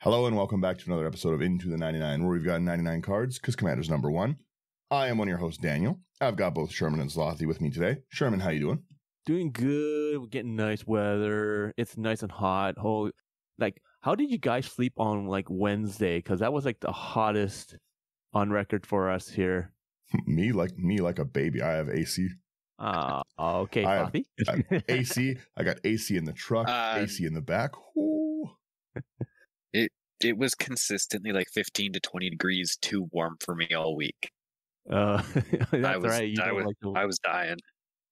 Hello and welcome back to another episode of Into the 99, where we've got 99 cards, because Commander's number one. I am one of your hosts, Daniel. I've got both Sherman and Slothy with me today. Sherman, how you doing? Doing good. We're getting nice weather. It's nice and hot. How did you guys sleep on Wednesday? Because that was the hottest on record for us here. me like a baby. I have AC. Okay, Slothy. I have AC. I got AC in the truck, AC in the back. Ooh. It was consistently 15 to 20 degrees too warm for me all week. That's right. I was dying.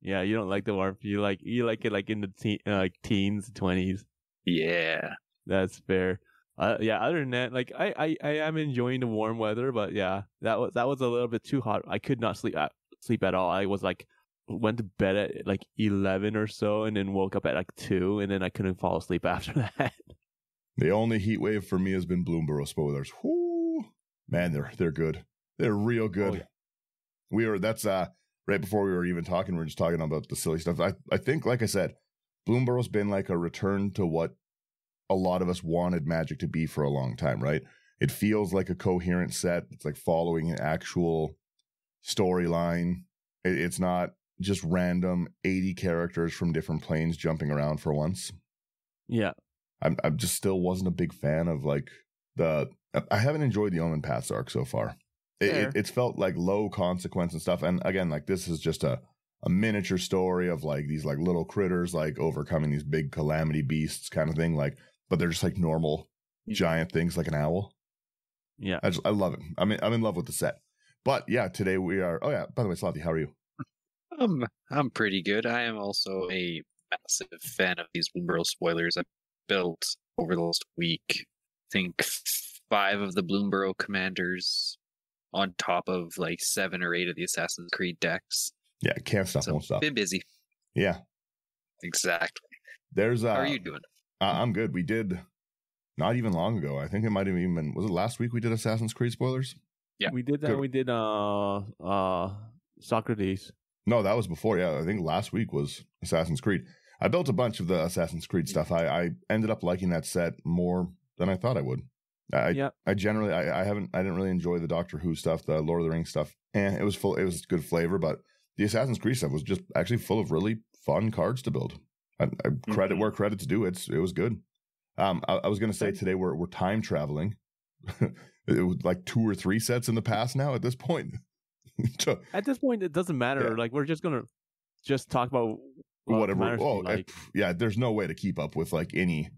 Yeah, you don't like the warmth. You like it in the teens, 20s. Yeah, that's fair. Other than that, I am enjoying the warm weather, but yeah, that was a little bit too hot. I could not sleep at all. I was went to bed at 11 or so, and then woke up at 2, and then I couldn't fall asleep after that. The only heat wave for me has been Bloomberg spoilers. Whoo! Man, they're good. They're real good. Oh, yeah. That's right before we were even talking, we were just talking about the silly stuff. I think, like I said, Bloomberg's been a return to what a lot of us wanted Magic to be for a long time, right? It feels like a coherent set. It's following an actual storyline. It's not just random 80 characters from different planes jumping around for once. Yeah. I just still wasn't a big fan of I haven't enjoyed the Omen Paths arc so far. It's felt like low consequence and stuff. And again, this is just a miniature story of these little critters overcoming these big calamity beasts kind of thing. But they're just normal giant things like an owl. Yeah. I love it. I'm in love with the set. But yeah, today we are. Oh yeah. By the way, Slothy, how are you? I'm pretty good. I am also a massive fan of these Bloomberg spoilers. I built over the last week, I think 5 of the Bloomberg commanders on top of 7 or 8 of the Assassin's Creed decks. Yeah, can't stop, won't stop. Been busy. Yeah, exactly. How are you doing? I'm good. We did not even long ago. I think it might have even been, was it last week we did Assassin's Creed spoilers? Yeah, we did that. Good. We did Socrates. No, that was before. Yeah, I think last week was Assassin's Creed. I built a bunch of the Assassin's Creed stuff. I ended up liking that set more than I thought I would. I didn't really enjoy the Doctor Who stuff, the Lord of the Rings stuff. And it was good flavor, but the Assassin's Creed stuff was just actually full of really fun cards to build. Credit where credit's due. It was good. I was going to say today we're time traveling. It was 2 or 3 sets in the past now at this point. At this point, it doesn't matter. Yeah. We're just going to talk about whatever. There's no way to keep up with any,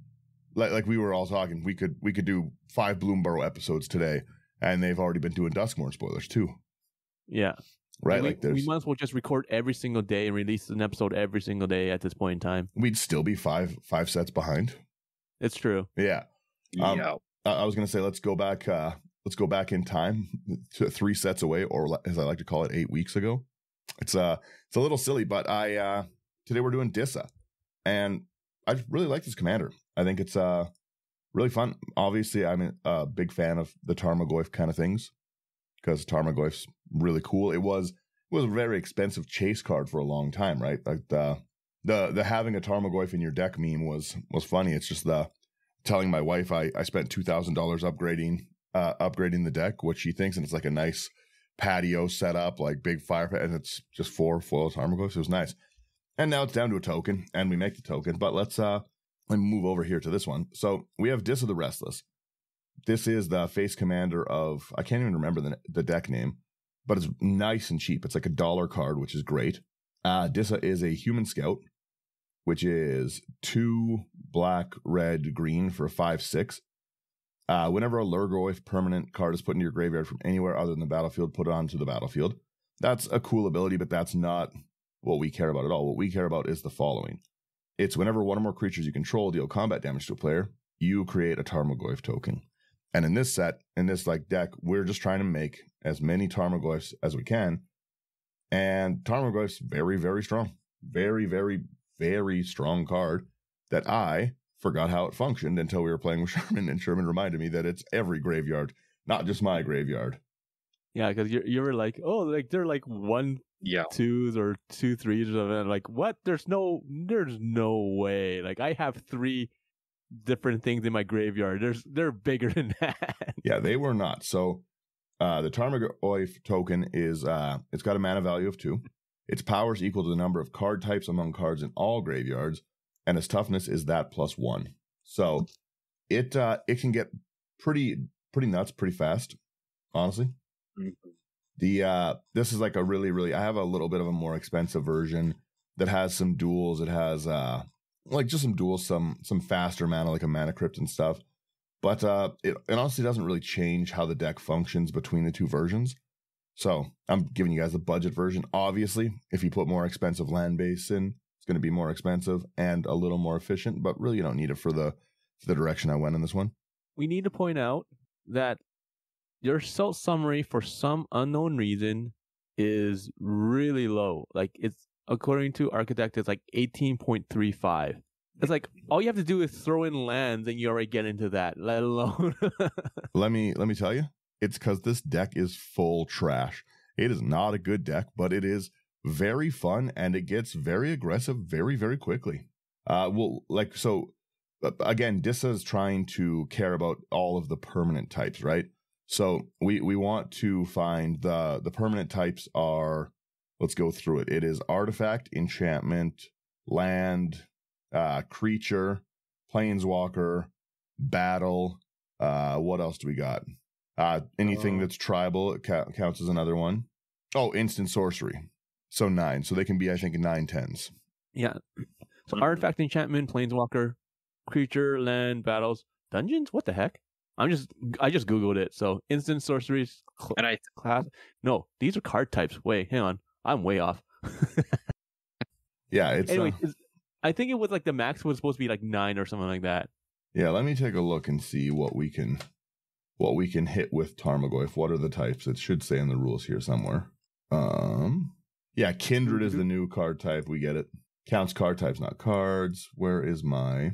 we were all talking. We could do 5 Bloomberg episodes today, and they've already been doing Duskmorn spoilers too. Yeah, right. We might as well just record every single day and release an episode every single day at this point in time. We'd still be five sets behind. It's true. Yeah. Yeah. I was gonna say let's go back in time to 3 sets away, or as I like to call it, 8 weeks ago. It's a little silly, but today we're doing Disa, and I really like this commander. I think it's really fun. Obviously, I'm a big fan of the Tarmagoyf kind of things because Tarmagoyf's really cool. It was a very expensive chase card for a long time, right? The having a Tarmagoyf in your deck meme was funny. It's just telling my wife I spent $2,000 upgrading the deck, what she thinks, and it's a nice patio setup, big fire, and it's just 4 foil Tarmagoyfs. It was nice. And now it's down to a token, and we make the token. But let me move over here to this one. So we have Disa the Restless. This is the face commander of, I can't even remember the deck name, but it's nice and cheap. It's a $1 card, which is great. Disa is a human scout, which is 2 black, red, green for a 5/6. Whenever a Lurgoyf permanent card is put into your graveyard from anywhere other than the battlefield, put it onto the battlefield. That's a cool ability, but that's not what we care about at all. What we care about is the following. It's whenever one or more creatures you control deal combat damage to a player, you create a Tarmagoyf token. And in this set, in this deck, we're just trying to make as many Tarmagoyfs as we can. And Tarmagoyf's very, very strong. Very, very, very strong card that I forgot how it functioned until we were playing with Sherman, and Sherman reminded me that it's every graveyard, not just my graveyard. Yeah, because you were they're 1 2s or 2 3s of it. What? There's no way. I have 3 different things in my graveyard. They're bigger than that. Yeah, they were not. So the Tarmagoyf token is it's got a mana value of 2. Its power is equal to the number of card types among cards in all graveyards, and its toughness is that plus 1. So it can get pretty nuts pretty fast, honestly. This is like a really I have a little bit of a more expensive version that has some duels. It has like just some duels, some faster mana like a mana crypt and stuff. But it honestly doesn't really change how the deck functions between the two versions. So I'm giving you guys the budget version. Obviously, if you put more expensive land base in, it's going to be more expensive and a little more efficient, but really you don't need it for the direction I went in this one. We need to point out that your result summary for some unknown reason is really low. Like it's according to Architect, it's like 18.35. It's like all you have to do is throw in lands and you already get into that, let alone. Let me tell you, it's because this deck is full trash. It is not a good deck, but it is very fun and it gets very aggressive very, very quickly. Again, Disa is trying to care about all of the permanent types, right? So we want to find the permanent types are, let's go through it. It is artifact, enchantment, land, creature, planeswalker, battle. What else do we got? Anything that's tribal counts as another one. Oh, instant sorcery. So 9. So they can be, I think, 9 10s. Yeah. So artifact, enchantment, planeswalker, creature, land, battles, dungeons. What the heck? I just googled it. So instant sorceries class. No, these are card types. Wait, hang on. I'm way off. Yeah, it's anyway. I think it was like the max was supposed to be like 9 or something like that. Yeah, let me take a look and see what we can hit with Tarmagoyf. What are the types? It should say in the rules here somewhere. Yeah, Kindred is the new card type. We get it. Counts card types, not cards. Where is my...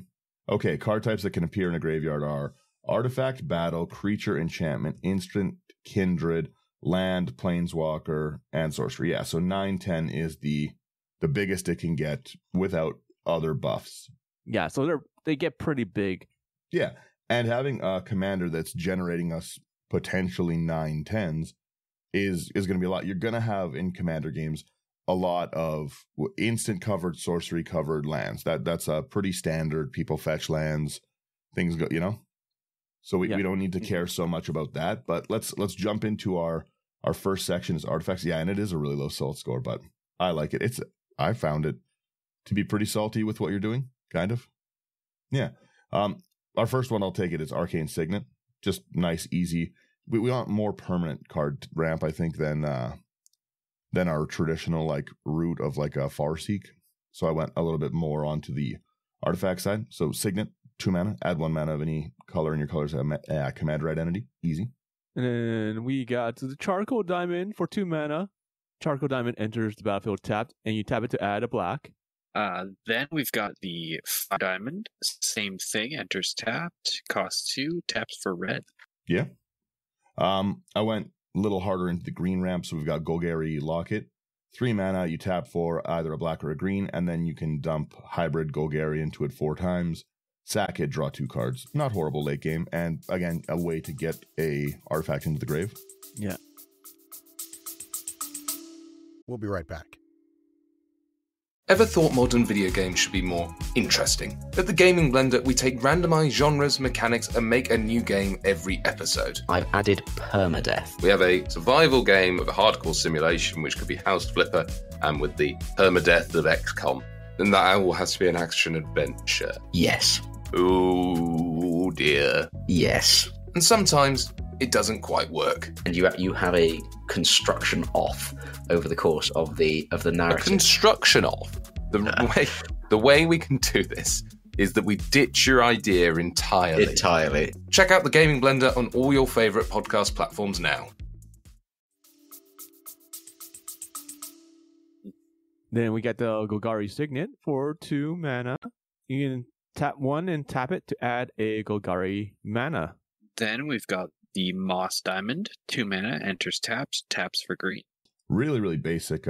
Okay, card types that can appear in a graveyard are artifact, battle, creature, enchantment, instant, kindred, land, planeswalker, and sorcery. Yeah, so 9 10 is the biggest it can get without other buffs. Yeah, so they get pretty big. Yeah, and having a commander that's generating us potentially 9 10s is going to be a lot. You're going to have in commander games a lot of instant covered, sorcery covered lands. That's a pretty standard. People fetch lands, things go, So we don't need to care so much about that. But let's jump into our first section is artifacts. Yeah, and it is a really low salt score, but I like it. I found it to be pretty salty with what you're doing, kind of. Yeah. Our first one, I'll take it, is Arcane Signet. Just nice, easy. We want more permanent card ramp, I think, than our traditional like route of like a Farseek. So I went a little bit more onto the artifact side. So Signet, 2 mana, add 1 mana of any color in your color's commander identity. Easy. And then we got the Charcoal Diamond for 2 mana. Charcoal Diamond enters the battlefield tapped, and you tap it to add a black. Then we've got the Fire Diamond. Same thing, enters tapped, costs 2, taps for red. Yeah. I went a little harder into the green ramp, so we've got Golgari Locket. 3 mana, you tap for either a black or a green, and then you can dump hybrid Golgari into it 4 times. Sack it, draw 2 cards. Not horrible late game, and again, a way to get a artifact into the grave. Yeah. We'll be right back. Ever thought modern video games should be more interesting? At the Gaming Blender, we take randomized genres, mechanics, and make a new game every episode. I've added permadeath. We have a survival game of a hardcore simulation, which could be House Flipper, and with the permadeath of XCOM. Then that all has to be an action adventure. Yes. Oh dear. Yes. And sometimes it doesn't quite work. And you have a construction off over the course of the narrative. A construction off. The way we can do this is that we ditch your idea entirely. Check out the Gaming Blender on all your favourite podcast platforms now. Then we got the Golgari Signet for 2 mana. You can tap 1 and tap it to add a Golgari mana. Then we've got the Moss Diamond, 2 mana, enters taps, taps for green. Really, really basic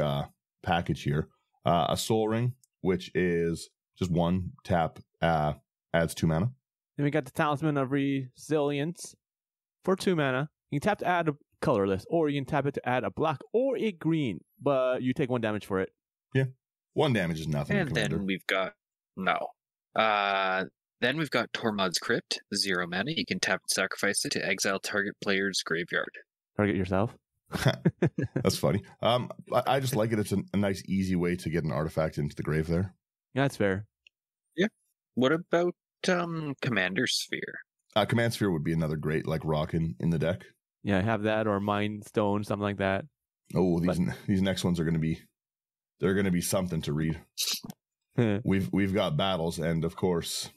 package here. A Soul Ring, which is just 1 tap, adds 2 mana. Then we got the Talisman of Resilience for 2 mana. You can tap to add a colorless, or you can tap it to add a black or a green, but you take 1 damage for it. Yeah. 1 damage is nothing. And then we've got then we've got Tormod's Crypt, 0 mana. You can tap and sacrifice it to exile target player's graveyard. Target yourself. That's funny. I just like it. It's a nice, easy way to get an artifact into the grave there. Yeah, that's fair. Yeah. What about Commander Sphere? Command Sphere would be another great rock in the deck. Yeah, have that or Mind Stone, something like that. Oh, these next ones are going to be something to read. We've got battles, and of course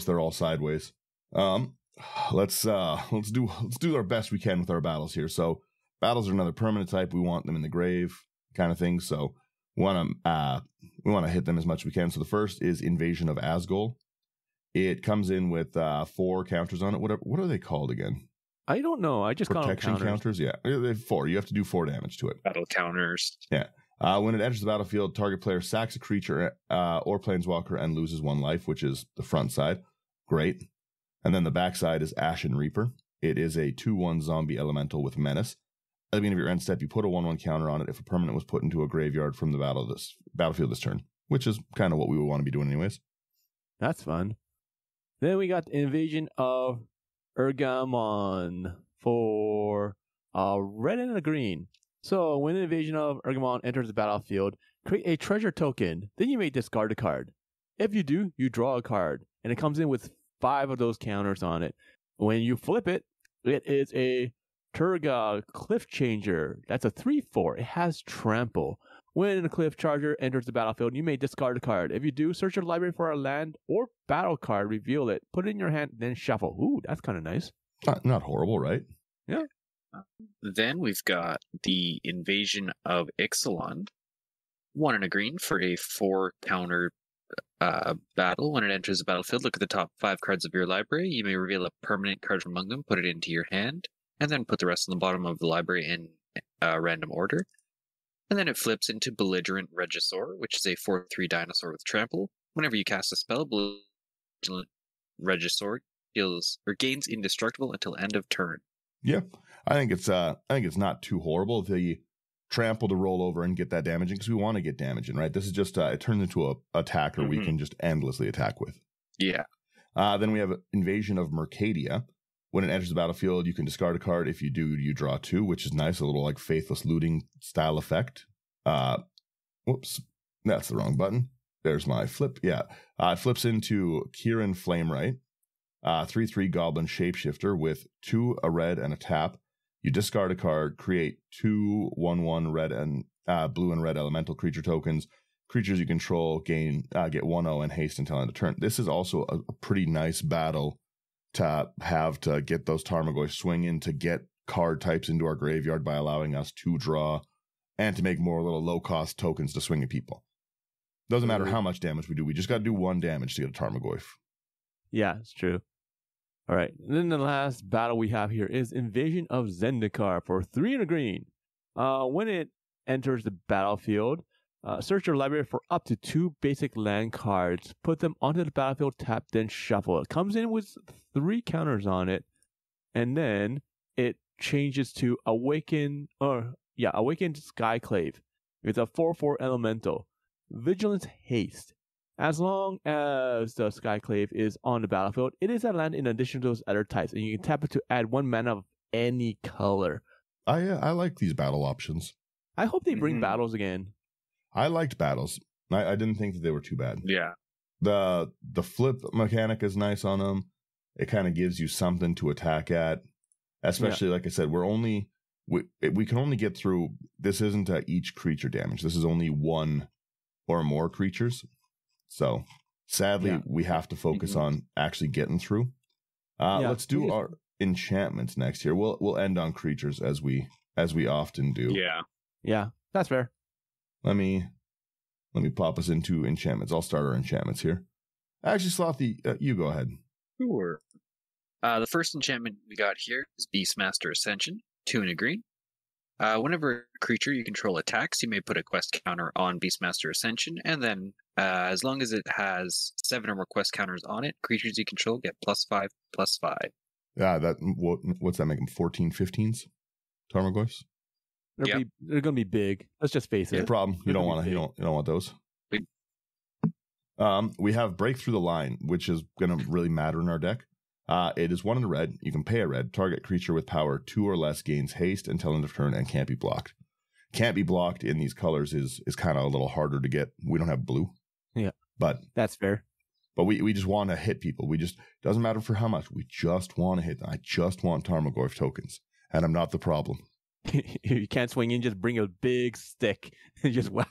they're all sideways. Let's do our best we can with our battles here. So battles are another permanent type. We want them in the grave, kind of thing. So we want to hit them as much as we can. So the first is Invasion of Asgol. It comes in with 4 counters on it. What are they called again? I don't know. I just call them protection counters. Yeah, they have 4. You have to do 4 damage to it. Battle counters. Yeah. When it enters the battlefield, target player sacks a creature or planeswalker and loses 1 life, which is the front side. Great. And then the back side is Ashen Reaper. It is a 2/1 zombie elemental with menace. At the beginning of your end step, you put a 1/1 counter on it if a permanent was put into a graveyard from the battlefield this turn, which is kind of what we would want to be doing anyways. That's fun. Then we got the Invasion of Urgamon for a red and a green. So when an Invasion of Urgamon enters the battlefield, create a treasure token. Then you may discard a card. If you do, you draw a card, and it comes in with 5 of those counters on it. When you flip it, it is a Turga Cliff Changer. That's a 3/4. It has Trample. When a Cliff Charger enters the battlefield, you may discard a card. If you do, search your library for a land or battle card, reveal it, put it in your hand, then shuffle. Ooh, that's kind of nice. Not horrible, right? Yeah. Then we've got the Invasion of Ixalan. 1 and a green for a 4 counter battle. When it enters the battlefield, look at the top 5 cards of your library. You may reveal a permanent card from among them, put it into your hand, and then put the rest on the bottom of the library in random order. And then it flips into Belligerent Regisaur, which is a 4/3 dinosaur with trample. Whenever you cast a spell, Belligerent Regisaur gains indestructible until end of turn. Yeah, I think it's not too horrible. The trample to roll over and get that damaging, because we want to get damaging, right? This is just it turns into a attacker we can just endlessly attack with. Yeah. Then we have Invasion of Mercadia. When it enters the battlefield, you can discard a card. If you do, you draw 2, which is nice. A little Faithless Looting style effect. Whoops, that's the wrong button. There's my flip. Yeah, it flips into Kieran Flamewright, 3/3 Goblin Shapeshifter with 2, a red, and a tap. You discard a card, create 2 1/1 red and blue and red elemental creature tokens. Creatures you control get 1/0 and haste until end of turn. This is also a pretty nice battle to have to get those Tarmagoyf swing in to get card types into our graveyard by allowing us to draw and to make more little low-cost tokens to swing at people. Doesn't matter how much damage we do. We just got to do 1 damage to get a Tarmagoyf. Yeah, it's true. All right. And then the last battle we have here is Invasion of Zendikar for 3 and a green. When it enters the battlefield, search your library for up to 2 basic land cards. Put them onto the battlefield, tap, then shuffle. It comes in with 3 counters on it, and then it changes to Awakened Skyclave. It's a 4/4 elemental. Vigilance Haste. As long as the Skyclave is on the battlefield, it is a land in addition to those other types, and you can tap it to add 1 mana of any color. I like these battle options. I hope they bring battles again. I liked battles. I didn't think that they were too bad. Yeah. The flip mechanic is nice on them. It kind of gives you something to attack at. Especially, like I said, we can only get through. This isn't each creature damage. This is only 1 or more creatures. So sadly, we have to focus on actually getting through. Let's do our enchantments next here. We'll end on creatures as we often do. Yeah, that's fair. Let me pop us into enchantments. I'll start our enchantments here. Actually, Slothy, you go ahead. Sure. The first enchantment we got here is Beastmaster Ascension, 2 and a green. Whenever a creature you control attacks, you may put a quest counter on Beastmaster Ascension, and then As long as it has 7 or more quest counters on it, creatures you control get +5/+5. Yeah, what's that make them? 14, 15s? Tarmagoyfs? They're gonna be big. Let's just face No it. problem. You They're don't gonna want be to. big. You don't want those. Big. We have Break Through the Line, which is going to really matter in our deck. It is 1 in the red. You can pay a red. Target creature with power 2 or less gains haste until end of turn and can't be blocked. Can't be blocked in these colors is kind of a little harder to get. We don't have blue. Yeah. But That's fair. But we just want to hit people. Doesn't matter for how much. We just want to hit them. I just want Tarmagoyf tokens. And I'm not the problem. You can't swing in, just bring a big stick and just whack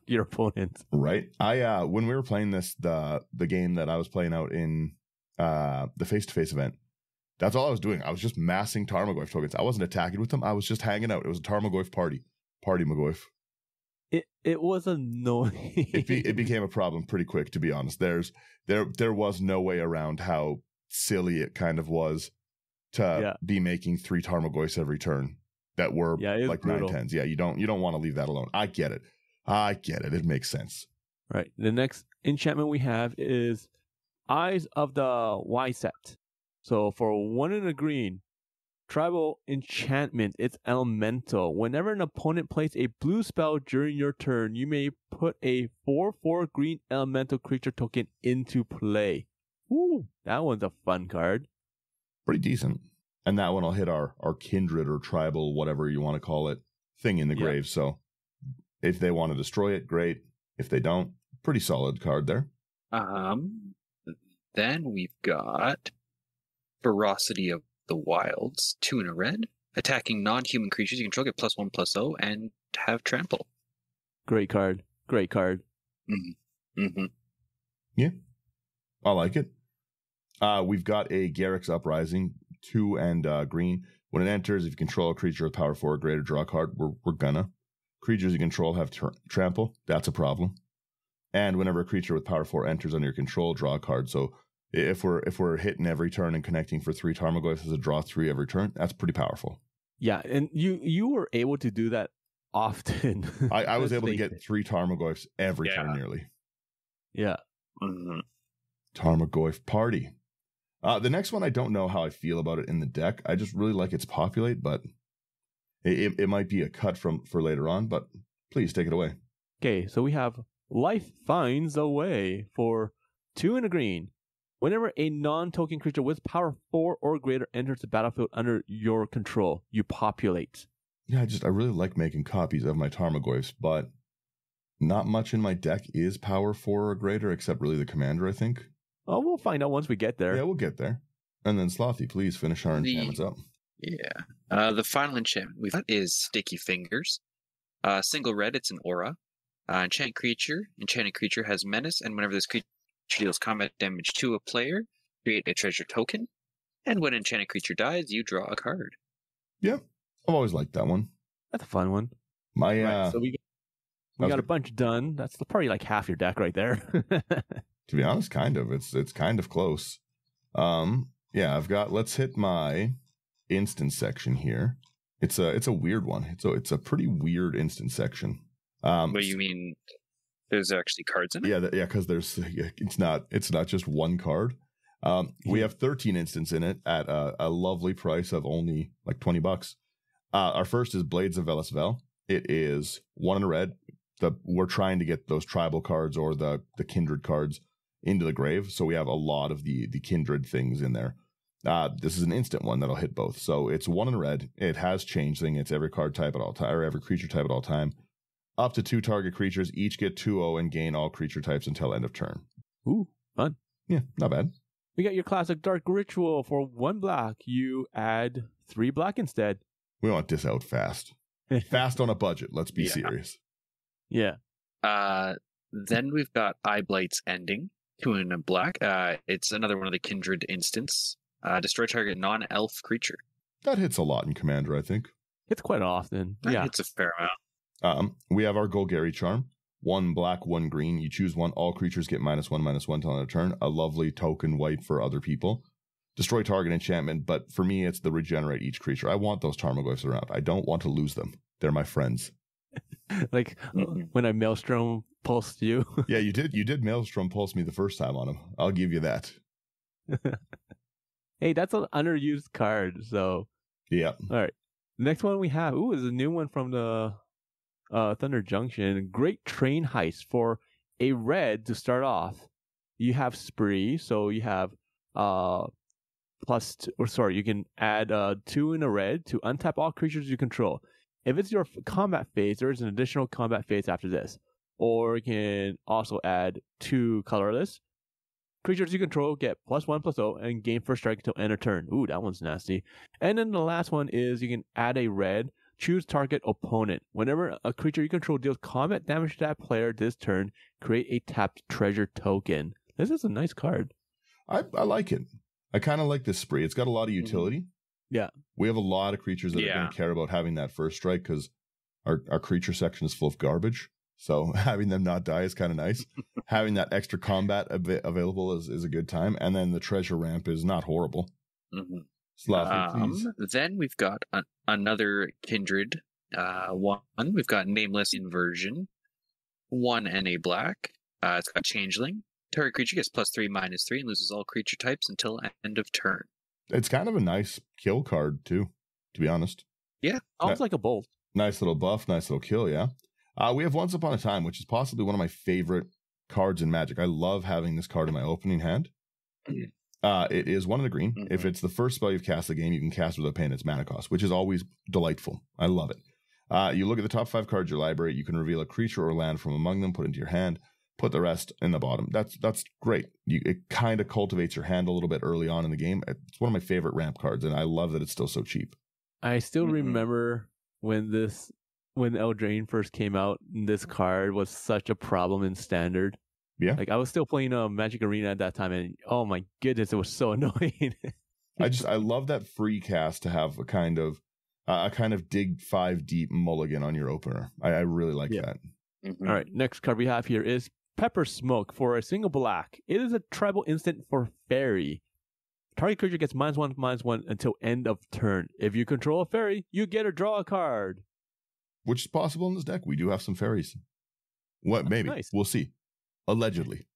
your opponent. Right. When we were playing this, the game that I was playing out in the face-to-face event, that's all I was doing. I was just massing Tarmagoyf tokens. I wasn't attacking with them. I was just hanging out. It was a Tarmagoyf party. Party Magoyf. It was annoying. It became a problem pretty quick, to be honest. There was no way around how silly it kind of was to be making 3 Tarmagoyfs every turn that were like brutal. 9/10s. Yeah, you don't want to leave that alone. I get it. It makes sense. Right. The next enchantment we have is Eyes of the Y set. So for 1 in a green, tribal enchantment, it's elemental. Whenever an opponent plays a blue spell during your turn, you may put a 4/4 green elemental creature token into play. Ooh, that one's a fun card. Pretty decent. And that one will hit our kindred or tribal, whatever you want to call it, thing in the grave. So if they want to destroy it, great. If they don't, pretty solid card there. Then we've got Ferocity of the Wilds, 2 in a red. Attacking non-human creatures you control get +1/+0 and have trample. Great card. Mm-hmm. Mm-hmm. Yeah, I like it. We've got a Garruk's Uprising, 2 and green. When it enters, if you control a creature with power 4 or greater, draw a card. We're gonna. Creatures you control have trample. That's a problem. And whenever a creature with power 4 enters under your control, draw a card. So if we're hitting every turn and connecting for 3 Tarmagoyfs as a draw 3 every turn, that's pretty powerful. Yeah, and you were able to do that often. I was able to get 3 Tarmagoyfs every turn nearly. Yeah. Mm-hmm. Tarmagoyf Party. The next one, I don't know how I feel about it in the deck. I just really like its populate, but it might be a cut for later on, but please take it away. Okay, so we have Life Finds a Way for 2 in a green. Whenever a non-token creature with power 4 or greater enters the battlefield under your control, you populate. Yeah, I really like making copies of my Tarmagoyfs, but not much in my deck is power 4 or greater, except really the commander, I think. Oh, we'll find out once we get there. Yeah, we'll get there. And then Slothy, please finish our enchantments up. Yeah. The final enchantment we've got is Sticky Fingers. Single red, it's an aura. Enchanted creature has menace, and whenever this creature deals combat damage to a player, create a treasure token. And when an enchanted creature dies, you draw a card. Yeah, I've always liked that one. That's a fun one. Right, so we got a bunch done. That's probably like half your deck right there. To be honest, kind of. It's kind of close. Yeah, let's hit my instance section here. It's a weird one. It's a pretty weird instance section. What do you mean? There's actually cards in it? Yeah, because it's not just one card. We have 13 instants in it at a lovely price of only like $20. Our first is Blades of Velasvel. It is 1 in a red. We're trying to get those tribal cards or the kindred cards into the grave, so we have a lot of the kindred things in there. This is an instant one that'll hit both. So it's 1 in a red. It has change thing. It's every card type at all time, or every creature type at all time. Up to 2 target creatures each get 2/0 and gain all creature types until end of turn. Ooh, fun. Yeah, not bad. We got your classic Dark Ritual for 1 black. You add 3 black instead. We want this out fast. Fast on a budget. Let's be serious. Yeah. Then we've got Eye Blight's Ending, 2 in a black. It's another one of the kindred instants. Destroy target non-elf creature. That hits a lot in Commander, I think. It's quite often. That hits a fair amount. We have our Golgari Charm. 1 black, 1 green. You choose one. All creatures get -1/-1 till end of turn. A lovely token wipe for other people. Destroy target enchantment, but for me, it's the regenerate each creature. I want those Tarmagoyfs around. I don't want to lose them. They're my friends. Like when I Maelstrom pulsed you. Yeah, you did. You did Maelstrom pulse me the first time on him. I'll give you that. Hey, that's an underused card. So, Yeah. all right. Next one we have, is a new one from the Thunder Junction. Great train heist for a red to start off. You have Spree, so you have you can add 2 in a red to untap all creatures you control. If it's your combat phase, there is an additional combat phase after this. Or you can also add 2 colorless. Creatures you control get +1/+0 and gain first strike until end of turn. Ooh, that one's nasty. And then the last one is you can add a red, choose target opponent. Whenever a creature you control deals combat damage to that player this turn, create a tapped treasure token. This is a nice card. I like it. I kind of like this Spree. It's got a lot of utility. Yeah. We have a lot of creatures that are going to care about having that first strike because our creature section is full of garbage. So having them not die is kind of nice. Having that extra combat available is a good time. And then the treasure ramp is not horrible. Mm-hmm. Slothy, please. Then we've got another Kindred one. We've got Nameless Inversion. 1 and a black. It's got Changeling. Target creature gets +3/-3 and loses all creature types until end of turn. It's kind of a nice kill card, too, to be honest. Yeah. Almost like a bolt. Nice little buff, nice little kill, yeah. We have Once Upon a Time, which is possibly one of my favorite cards in Magic. I love having this card in my opening hand. It is 1 in the green. Mm-hmm. If it's the first spell you've cast the game, you can cast without paying its mana cost, which is always delightful. I love it. You look at the top 5 cards of your library, you can reveal a creature or land from among them, put it into your hand, put the rest in the bottom. That's great. It kind of cultivates your hand a little bit early on in the game. It's one of my favorite ramp cards, and I love that it's still so cheap. I still remember when Eldraine first came out, this card was such a problem in Standard. Yeah. Like, I was still playing Magic Arena at that time, and oh my goodness, it was so annoying. I love that free cast to have a kind of dig 5 deep mulligan on your opener. I really like that. Mm-hmm. All right, next card we have here is Pepper Smoke for a single black. It is a tribal instant for fairy. Target creature gets -1/-1 until end of turn. If you control a fairy, you get to draw a card. Which is possible in this deck. We do have some fairies. What? Maybe. Nice. We'll see. Allegedly.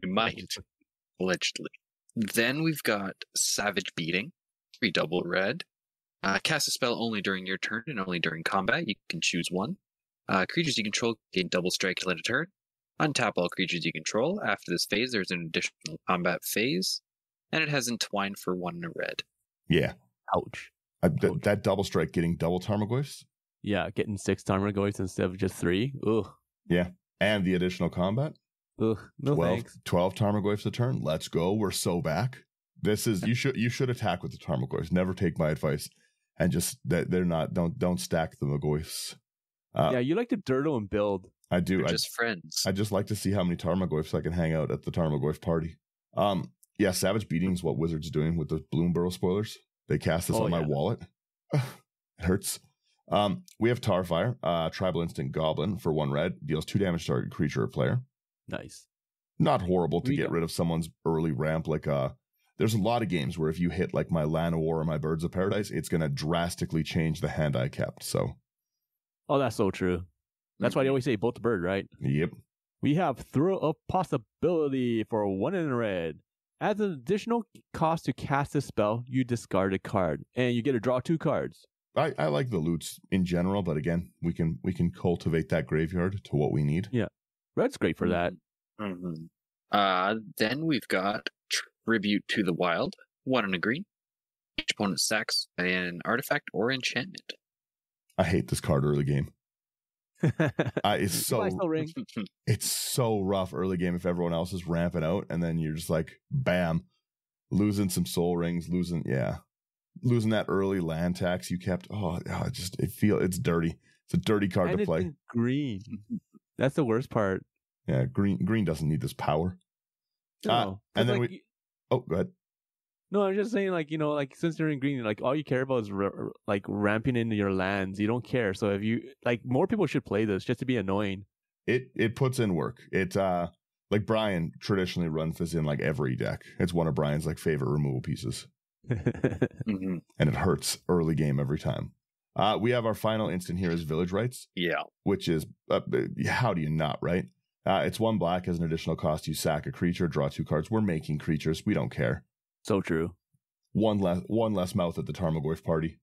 We might. Allegedly. Then we've got Savage Beating. 3 double red. Cast a spell only during your turn and only during combat. You can choose 1. Creatures you control gain double strike till end of turn. Untap all creatures you control. After this phase, there's an additional combat phase. And it has Entwine for 1 in a red. Yeah. Ouch. That double strike getting double Tarmagoyfs? Yeah, getting 6 Tarmagoyfs instead of just 3. Ugh. Yeah. And the additional combat? Ugh. No 12 Tarmagoyfs a turn. Let's go. We're so back. This is you should attack with the Tarmagoyfs. Never take my advice. And just they're not don't stack the Magoyfs. Yeah, you like to dirtle and build. I do. They're just friends. I just like to see how many Tarmagoyfs I can hang out at the Tarmagoyf party. Yeah, Savage Beating is what Wizards doing with the Bloomburrow spoilers. They cast this on my wallet. It hurts. We have Tarfire, Tribal Instinct Goblin for 1 red, deals 2 damage to target creature or player. Nice. Not horrible to get rid of someone's early ramp. Like, there's a lot of games where if you hit like my Llanowar or my Birds of Paradise, it's going to drastically change the hand I kept. So. Oh, that's so true. That's why they always say both the bird, right? Yep. We have Throw of Possibility for 1 in red. As an additional cost to cast a spell, you discard a card, and you get to draw 2 cards. I like the loots in general, but again, we can cultivate that graveyard to what we need. Yeah, red's great for that. Mm-hmm. Then we've got Tribute to the Wild, 1 in a green. Each opponent sacks an artifact or enchantment. I hate this card early game. It's so rough early game if everyone else is ramping out, and then you're just like, bam, losing some soul rings, losing that early land tax you kept. It's dirty. It's a dirty card to play. Green. That's the worst part. Yeah, green doesn't need this power. No, and then go ahead. No, I'm just saying, since you're in green, all you care about is ramping into your lands. You don't care. So if you more people should play this just to be annoying. It puts in work. It Brian traditionally runs this in every deck. It's one of Brian's favorite removal pieces. Mm-hmm. And it hurts early game every time. We have our final instant here is Village Rites. Yeah. Which is how do you not, right? It's 1 black as an additional cost. You sack a creature, draw 2 cards. We're making creatures. We don't care. So true. One less mouth at the Tarmagoyf party.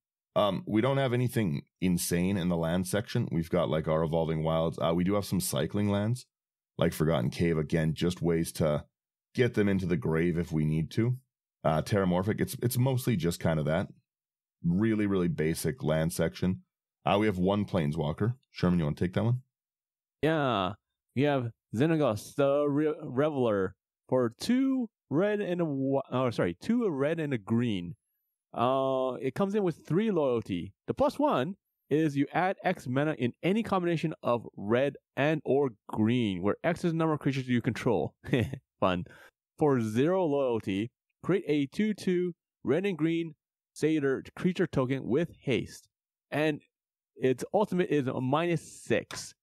We don't have anything insane in the land section. We've got like our Evolving Wilds. We do have some cycling lands, like Forgotten Cave. Again, just ways to get them into the grave if we need to. Terramorphic, it's mostly just kind of that. Really, really basic land section. We have 1 Planeswalker. Sherman, you want to take that one? Yeah. We have Xenagos, the Reveler, for 2 red and a 2 red and a green. It comes in with 3 loyalty. The +1 is you add X mana in any combination of red and or green, where X is the number of creatures you control. Fun. For 0 loyalty, create a 2/2 red and green satyr creature token with haste. And its ultimate is a -6.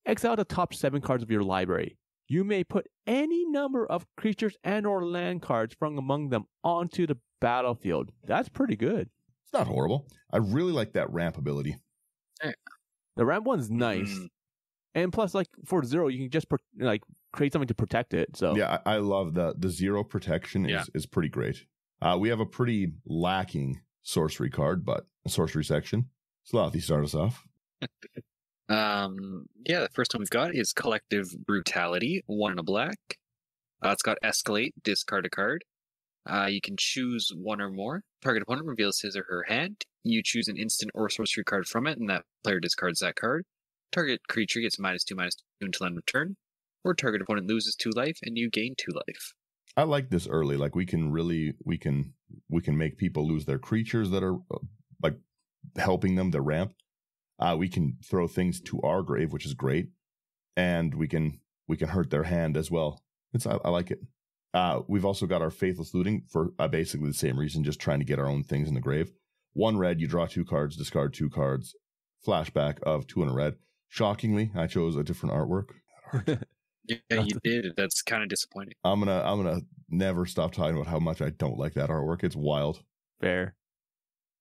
Exile the top 7 cards of your library. You may put any number of creatures and or land cards from among them onto the battlefield. That's pretty good. It's not horrible. I really like that ramp ability. The ramp one's nice. And plus, like, for 0, you can just create something to protect it. So yeah, I love the 0 protection is pretty great. We have a pretty lacking sorcery card, but a sorcery section. Slothy, start us off. The first one we've got is Collective Brutality, 1 and a black. It's got Escalate, discard a card. You can choose 1 or more. Target opponent reveals his or her hand. You choose an instant or sorcery card from it, and that player discards that card. Target creature gets -2/-2 until end of turn. Or target opponent loses 2 life, and you gain 2 life. I like this early. Like we can make people lose their creatures that are like helping them to ramp. We can throw things to our grave, which is great, and we can hurt their hand as well. I like it. We've also got our Faithless Looting for basically the same reason, just trying to get our own things in the grave. 1 red, you draw 2 cards, discard 2 cards. Flashback of 2 and a red. Shockingly, I chose a different artwork. Yeah, you did. That's kind of disappointing. I'm gonna never stop talking about how much I don't like that artwork. It's wild. Fair.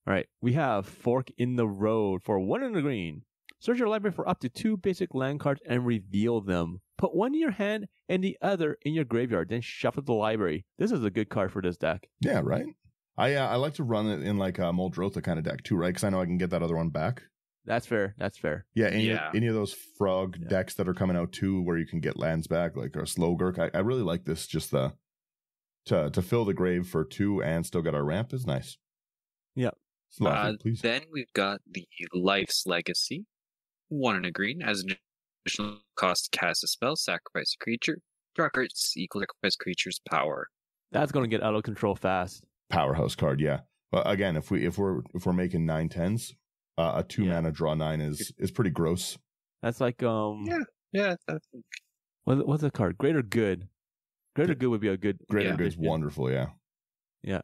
All right, we have Fork in the Road for 1 and a green. Search your library for up to 2 basic land cards and reveal them. Put 1 in your hand and the other in your graveyard, then shuffle the library. This is a good card for this deck. Yeah, right? I like to run it in like a Muldrotha kind of deck too, right? Because I know I can get that other one back. That's fair. Yeah, any of those frog decks that are coming out too, where you can get lands back, like a Slowgurk. I really like this. Just to fill the grave for 2 and still get our ramp is nice. Yeah. Slothy, please. Then we've got the Life's Legacy, 1 and a green. As an additional cost to cast a spell, sacrifice a creature. Draw cards equal sacrifice creature's power. That's going to get out of control fast. Powerhouse card, yeah. But again, if we're making 9/10s, a 2 mana draw 9 is pretty gross. That's like Yeah. What's the card? Greater Good. Greater Good would be a good. Greater Good's wonderful, yeah. Yeah.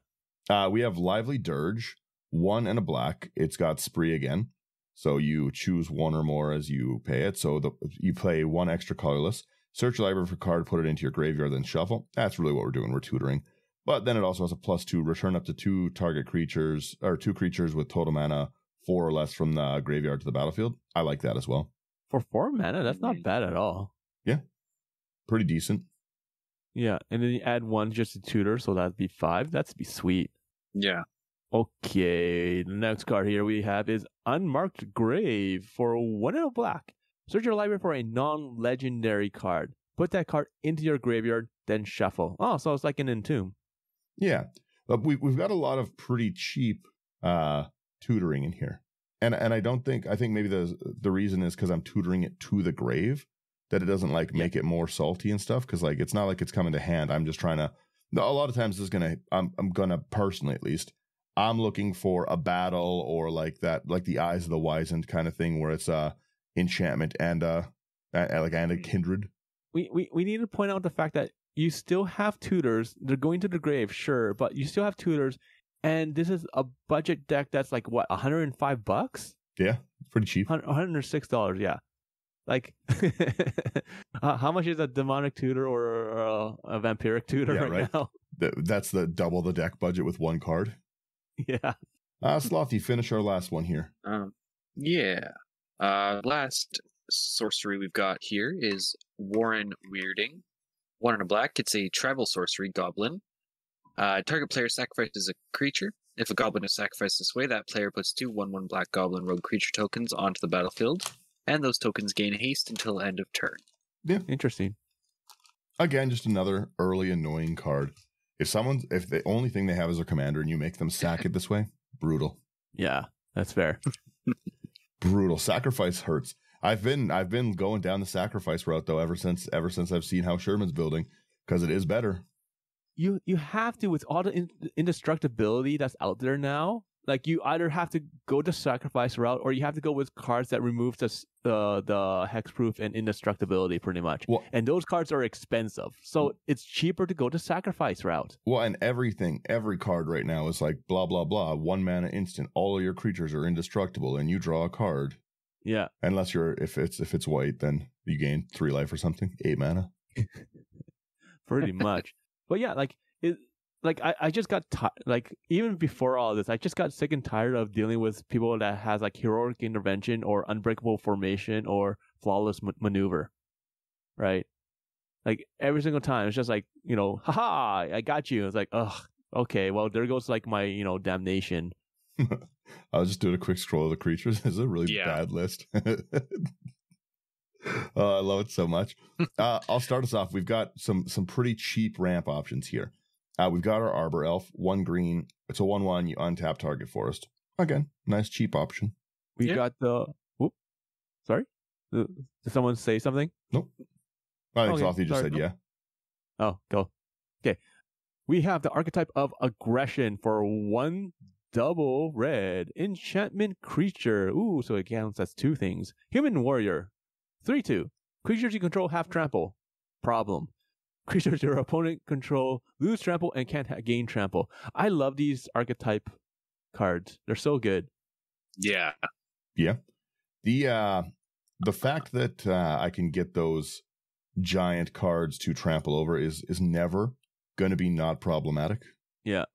We have Lively Dirge, 1 and a black. It's got Spree again. So you choose 1 or more as you pay it. So you play 1 extra colorless. Search your library for a card, put it into your graveyard, then shuffle. That's really what we're doing. We're tutoring. But then it also has a +2, return up to 2 target creatures, or 2 creatures with total mana 4 or less from the graveyard to the battlefield. I like that as well. For 4 mana, that's not bad at all. Yeah. Pretty decent. Yeah, and then you add 1 just to tutor, so that'd be 5. That'd be sweet. Yeah. Okay, the next card here we have is Unmarked Grave for 1 and a black. Search your library for a non-legendary card. Put that card into your graveyard, then shuffle. Oh, so it's like an Entomb. Yeah, but we've got a lot of pretty cheap tutoring in here, and I think maybe the reason is because I'm tutoring it to the grave, that it doesn't make it more salty and stuff, because it's not like it's coming to hand. I'm just trying to. A lot of times I'm gonna personally, at least, I'm looking for a battle or like the Eyes of the Wizened kind of thing, where it's enchantment and a kindred. We need to point out the fact that you still have tutors. They're going to the grave, sure, but you still have tutors, and this is a budget deck that's like what, $105? Yeah, it's pretty cheap. $106, yeah. Like, how much is a demonic tutor or a vampiric tutor right now? That's the double the deck budget with 1 card. Yeah. Slothy, finish our last one here. Last sorcery we've got here is Warren Weirding. 1 and a black. It's a tribal sorcery, Goblin. Target player sacrifices a creature. If a goblin is sacrificed this way, that player puts 2 1/1 black goblin rogue creature tokens onto the battlefield, and those tokens gain haste until end of turn. Yeah. Interesting. Again, just another early annoying card. If the only thing they have is their commander and you make them sack it this way, brutal. Yeah, that's fair. Brutal. Sacrifice hurts. I've been going down the sacrifice route though ever since I've seen how Sherman's building, because it is better. You have to, with all the indestructibility that's out there now. Like, you either have to go the sacrifice route, or you have to go with cards that remove the hexproof and indestructibility, pretty much. Well, and those cards are expensive, so it's cheaper to go the sacrifice route. Well, and every card right now is like blah blah blah, 1 mana instant. All of your creatures are indestructible, and you draw a card. Yeah, unless if it's white, then you gain 3 life or something, 8 mana. Pretty much. But yeah, I just got even before all this, I just got sick and tired of dealing with people that has like heroic intervention or unbreakable formation or flawless maneuver, right? Like, every single time, it's just like, haha, I got you. It's like, ugh, okay, well, there goes like my damnation. I'll just do a quick scroll of the creatures. It's a really bad list. Oh, I love it so much. I'll start us off. We've got some pretty cheap ramp options here. We've got our Arbor Elf, 1 green. It's a 1/1. You untap target forest. Again, nice cheap option. We got the. Whoop. Sorry? Did someone say something? Nope. I think Slothy just said yeah. Oh, go. Okay. We have the archetype of aggression for 1 double red enchantment creature. Ooh, so it counts as 2 things. Human warrior. 3/2. Creatures you control have trample. Problem. Creatures your opponent control lose trample and can't gain trample. I love these archetype cards. They're so good. Yeah. Yeah. The fact that I can get those giant cards to trample over is never going to be not problematic. Yeah.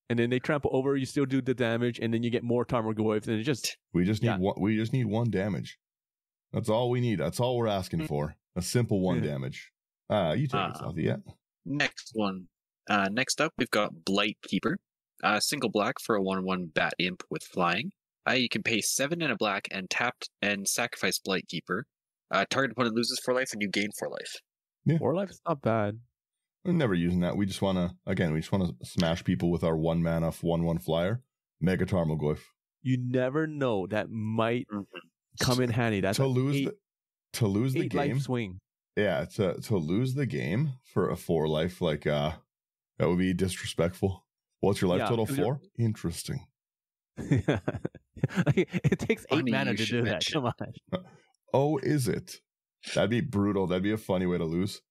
And then they trample over, you still do the damage, and then you get more Tarmagoyfs, and it just... We just need 1 damage. That's all we need. That's all we're asking for. A simple 1 damage. You take it, Slothy, yeah. Next one. Next up, we've got Blight Keeper. Single black for a 1/1 bat imp with flying. You can pay 7 and a black and tap and sacrifice Blight Keeper. Target opponent loses 4 life and you gain 4 life. Yeah. 4 life is not bad. We're never using that. We just want to smash people with our 1 mana 1/1 flyer. Mega Tarmagoyf. You never know, that might come in handy. That's to lose the game. Life swing. Yeah, to lose the game for a 4 life, that would be disrespectful. What's your life total? 4? Interesting. It takes 8 mana to do that. Come on. Oh, is it? That'd be brutal. That'd be a funny way to lose.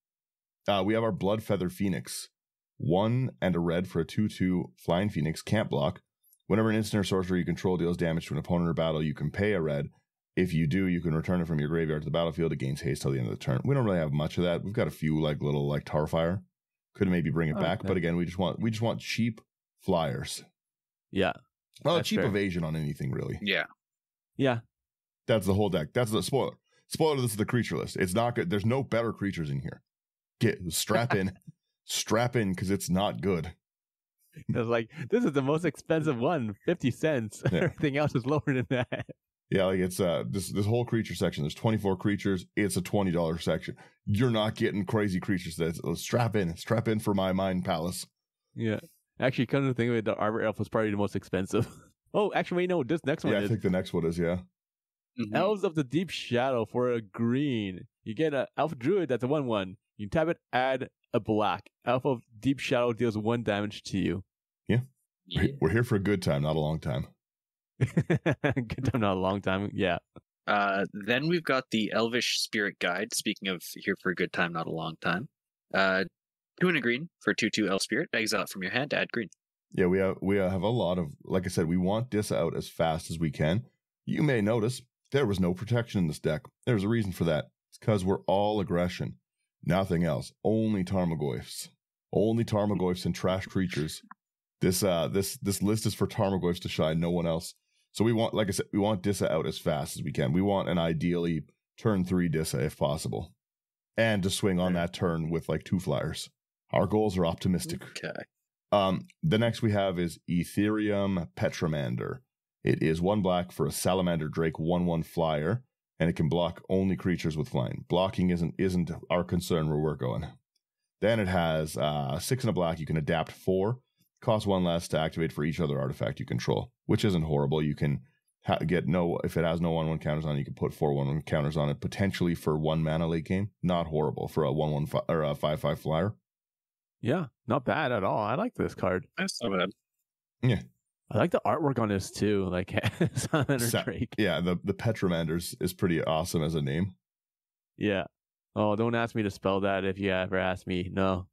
We have our Bloodfeather Phoenix. 1 and a red for a 2/2 flying phoenix. Can't block. Whenever an instant or sorcerer you control deals damage to an opponent or battle, you can pay a red. If you do, you can return it from your graveyard to the battlefield. It gains haste till the end of the turn. We don't really have much of that. We've got a few little Tarfire. Could maybe bring it back, but again, we just want cheap flyers. Yeah. Well, cheap evasion on anything really. Yeah. Yeah. That's the whole deck. That's the spoiler. Spoiler, this is the creature list. It's not good. There's no better creatures in here. Strap in. Strap in, because it's not good. It's like, this is the most expensive one, 50 cents. Yeah. Everything else is lower than that. Yeah, it's this whole creature section. There's 24 creatures. It's a $20 section. You're not getting crazy creatures. That's strap in for my mind palace. Yeah, actually, come to think of it, the Arbor Elf was probably the most expensive. Oh, actually, wait, no, this next one. Yeah, I think the next one is Elves of the Deep Shadow for a green. You get an Elf Druid that's a 1/1. You tap it, add a black. Elf of Deep Shadow deals 1 damage to you. Yeah. We're here for a good time, not a long time. Good time, not a long time. Yeah. Then we've got the Elvish Spirit Guide. Speaking of here for a good time, not a long time. 2 and a green for 2/2 Elf Spirit. Exile it from your hand, add green. Yeah, we have a lot of, like I said, we want Disa out as fast as we can. You may notice there was no protection in this deck. There's a reason for that. It's because we're all aggression. Nothing else. Only Tarmagoyfs. Only Tarmagoyfs and trash creatures. This list is for Tarmagoyfs to shine, no one else. So we want, like I said, we want Disa out as fast as we can. We want an ideally turn 3 Disa if possible. And to swing on that turn with like 2 flyers. Our goals are optimistic. Okay. The next we have is Ethereum Petramander. It is 1 black for a Salamander Drake 1/1 flyer, and it can block only creatures with flying. Blocking isn't our concern where we're going. Then it has 6 and a black. You can adapt 4. Costs 1 less to activate for each other artifact you control, which isn't horrible. You can if it has no 1/1 counters on it, you can put 4 1/1 counters on it, potentially for 1 mana late game. Not horrible for a 1/1 or a 5/5 flyer. Yeah, not bad at all. I like this card. That's not bad. Yeah. I like the artwork on this too. Like Salamander Drake. Yeah, the Petramanders is pretty awesome as a name. Yeah. Oh, don't ask me to spell that if you ever ask me. No.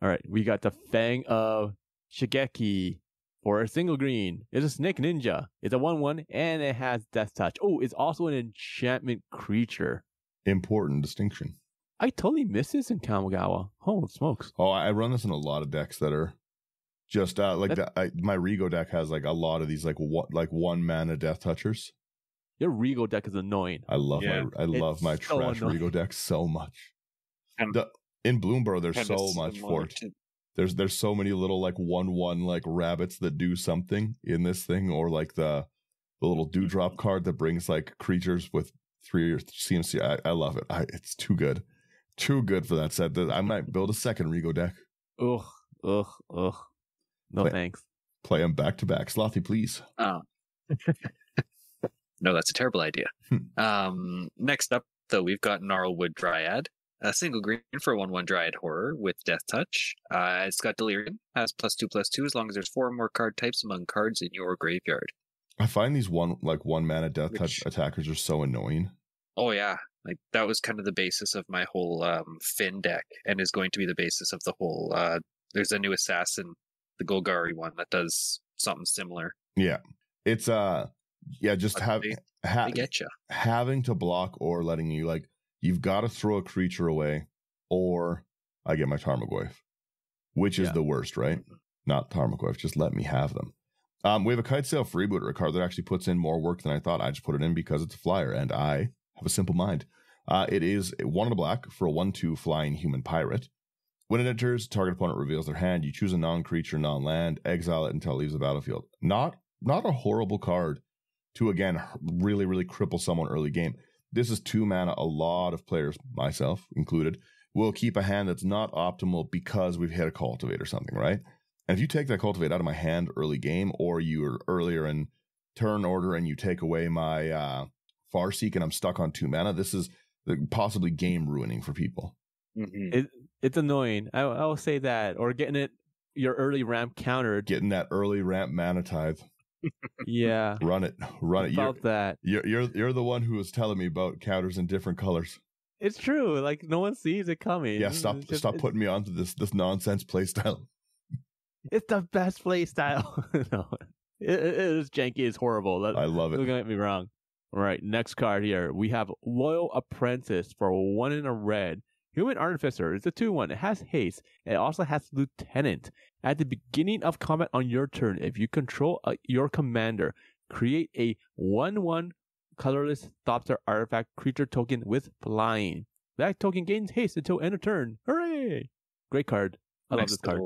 All right. We got the Fang of Shigeki for a single green. It's a snake ninja. It's a 1/1 and it has Death Touch. Oh, it's also an enchantment creature. Important distinction. I totally missed this in Kamigawa. Holy smokes. Oh, I run this in a lot of decks that are just my Rego deck has like a lot of these like 1 mana Death Touchers. Your Rego deck is annoying. I love my so trash annoying. Rego deck so much. And in Bloomborough, there's so much for it. There's so many little like 1/1 like rabbits that do something in this thing, or like the little dewdrop card that brings like creatures with 3 or CMC. I love it. It's too good. Too good for that set. I might build a second Rego deck. Ugh. No thanks. Play them back to back. Slothy, please. Oh. No, that's a terrible idea. Next up, though, we've got Gnarlwood Dryad. A single green for a 1/1 Dryad Horror with Death Touch. It's got Delirium. Has +2/+2 as long as there's 4 or more card types among cards in your graveyard. I find these 1 mana Death Touch attackers are so annoying. Oh, yeah. Like, that was kind of the basis of my whole Finn deck, and is going to be the basis of the whole... there's a new assassin, the Golgari one, that does something similar. Yeah. It's, just they get you. Having to block or letting you, like, you've got to throw a creature away, or I get my Tarmagoyf, which is the worst, right? Not Tarmagoyf, just let me have them. We have a Kite Sail Freebooter, a card that actually puts in more work than I thought. I just put it in because it's a flyer, and I have a simple mind. It is 1 and a black for a 1/2 flying human pirate. When it enters, target opponent reveals their hand. You choose a non-creature, non-land, exile it until it leaves the battlefield. Not a horrible card to, again, really, really cripple someone early game. This is 2 mana. A lot of players, myself included, will keep a hand that's not optimal because we've hit a Cultivate or something, right? And if you take that Cultivate out of my hand early game, or you're earlier in turn order and you take away my Farseek and I'm stuck on 2 mana, this is possibly game ruining for people. Mm-hmm. It's annoying. I will say that. Or getting your early ramp countered. Getting that early ramp mana tithe. Yeah. Run it. About that. You're the one who was telling me about counters in different colors. It's true. Like, no one sees it coming. Yeah, stop putting me onto this nonsense playstyle. It's the best playstyle. No, it is janky. It's horrible. I love it. Don't get me wrong. All right, next card here. We have Loyal Apprentice for 1 in a red. Human Artificer. It's a 2/1. It has haste. It also has Lieutenant. At the beginning of combat on your turn, if you control your commander, create a 1/1 colorless Thopter artifact creature token with flying. That token gains haste until end of turn. Hooray! Great card. I love this card.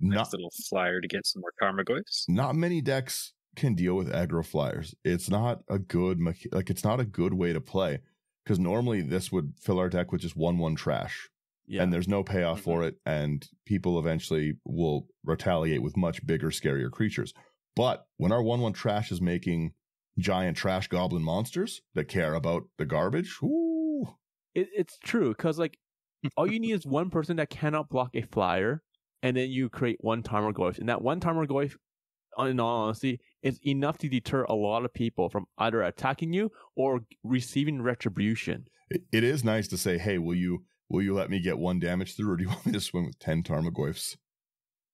Nice little flyer to get some more Tarmagoyfs. Not many decks can deal with aggro flyers. It's not a good it's not a good way to play, because normally this would fill our deck with just 1/1 trash. Yeah. And there's no payoff for it, and people eventually will retaliate with much bigger, scarier creatures. But when our 1/1 trash is making giant trash goblin monsters that care about the garbage, ooh. It's true, because like all you need is one person that cannot block a flyer, and then you create 1 Tarmogoyf. And that 1 Tarmogoyf, in all honesty, is enough to deter a lot of people from either attacking you or receiving retribution. It is nice to say, hey, will you let me get 1 damage through, or do you want me to swing with 10 Tarmogoyfs?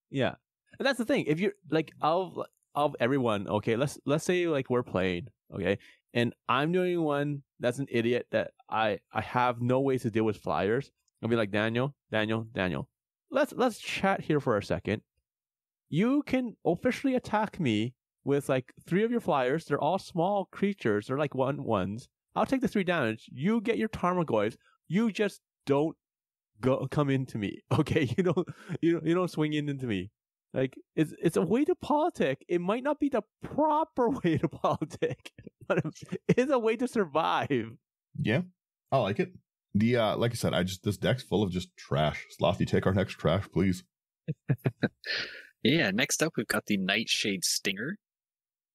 Yeah. And that's the thing. If you're like of everyone, okay, let's say like we're playing, okay, and I'm the only one that's an idiot that I have no ways to deal with flyers. I'll be like, Daniel. Let's chat here for a second. You can officially attack me with like 3 of your flyers. They're all small creatures. They're like 1/1s. I'll take the 3 damage. You get your Tarmagoyfs. You just don't come into me. Okay, you don't swing into me. Like it's a way to politic. It might not be the proper way to politic, but it's a way to survive. Yeah, I like it. The like I said, this deck's full of just trash. Slothy, take our next trash, please. Yeah, next up we've got the Nightshade Stinger.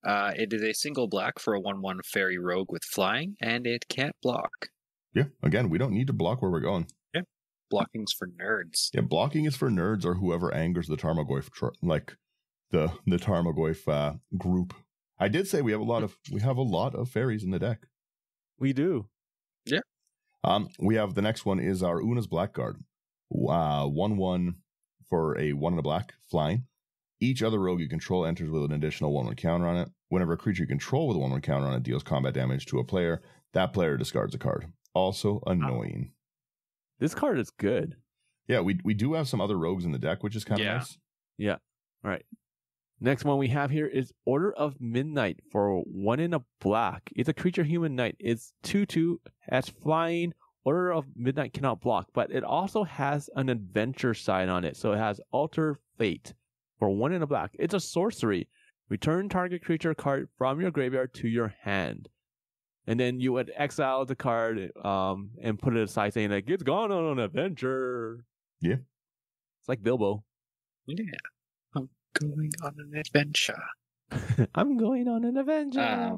It is a single black for a 1/1 fairy rogue with flying, and it can't block. Yeah, again, we don't need to block where we're going. Yeah, blocking's for nerds. Yeah, blocking is for nerds or whoever angers the Tarmagoyf, like the Tarmagoyf group. I did say we have a lot of fairies in the deck. We do. Yeah. We have the next one is our Una's Blackguard. 1/1 for a 1 and a black flying. Each other rogue you control enters with an additional 1/1 counter on it. Whenever a creature you control with a 1/1 counter on it deals combat damage to a player, that player discards a card. Also annoying. This card is good. Yeah, we do have some other rogues in the deck, which is kind of nice. Yeah. All right. Next one we have here is Order of Midnight for 1 in a black. It's a creature human knight. It's 2/2, has flying. Order of Midnight cannot block, but it also has an adventure side on it. So it has Alter Fate for 1 in a black. It's a sorcery. Return target creature card from your graveyard to your hand. And then you would exile the card and put it aside saying like, it's gone on an adventure. Yeah. It's like Bilbo. Yeah. I'm going on an adventure. I'm going on an adventure.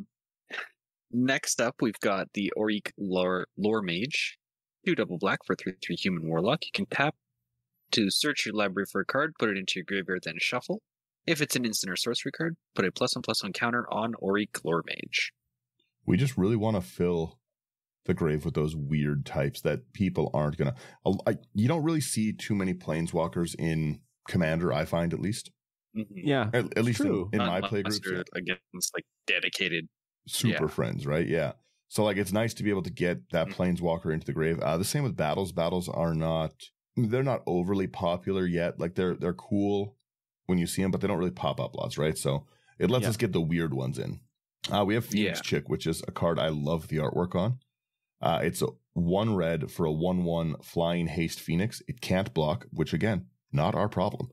Next up, we've got the Auric Lore Mage. 2 double black for 3/3 human warlock. You can tap to search your library for a card, put it into your graveyard, then shuffle. If it's an instant or sorcery card, put a +1/+1 counter on Auric Lore Mage. We just really want to fill the grave with those weird types that people aren't going to... You don't really see too many planeswalkers in Commander, I find, at least. Mm-hmm. Yeah, At least in my play groups. groups. Against like dedicated super friends, right? Yeah. So like it's nice to be able to get that planeswalker into the grave. The same with battles. Battles are they're not overly popular yet. Like they're cool when you see them, but they don't really pop up lots, right? So it lets us get the weird ones in. We have Phoenix Chick, which is a card I love the artwork on. It's a 1 red for a 1/1 flying haste Phoenix. It can't block, which again, not our problem.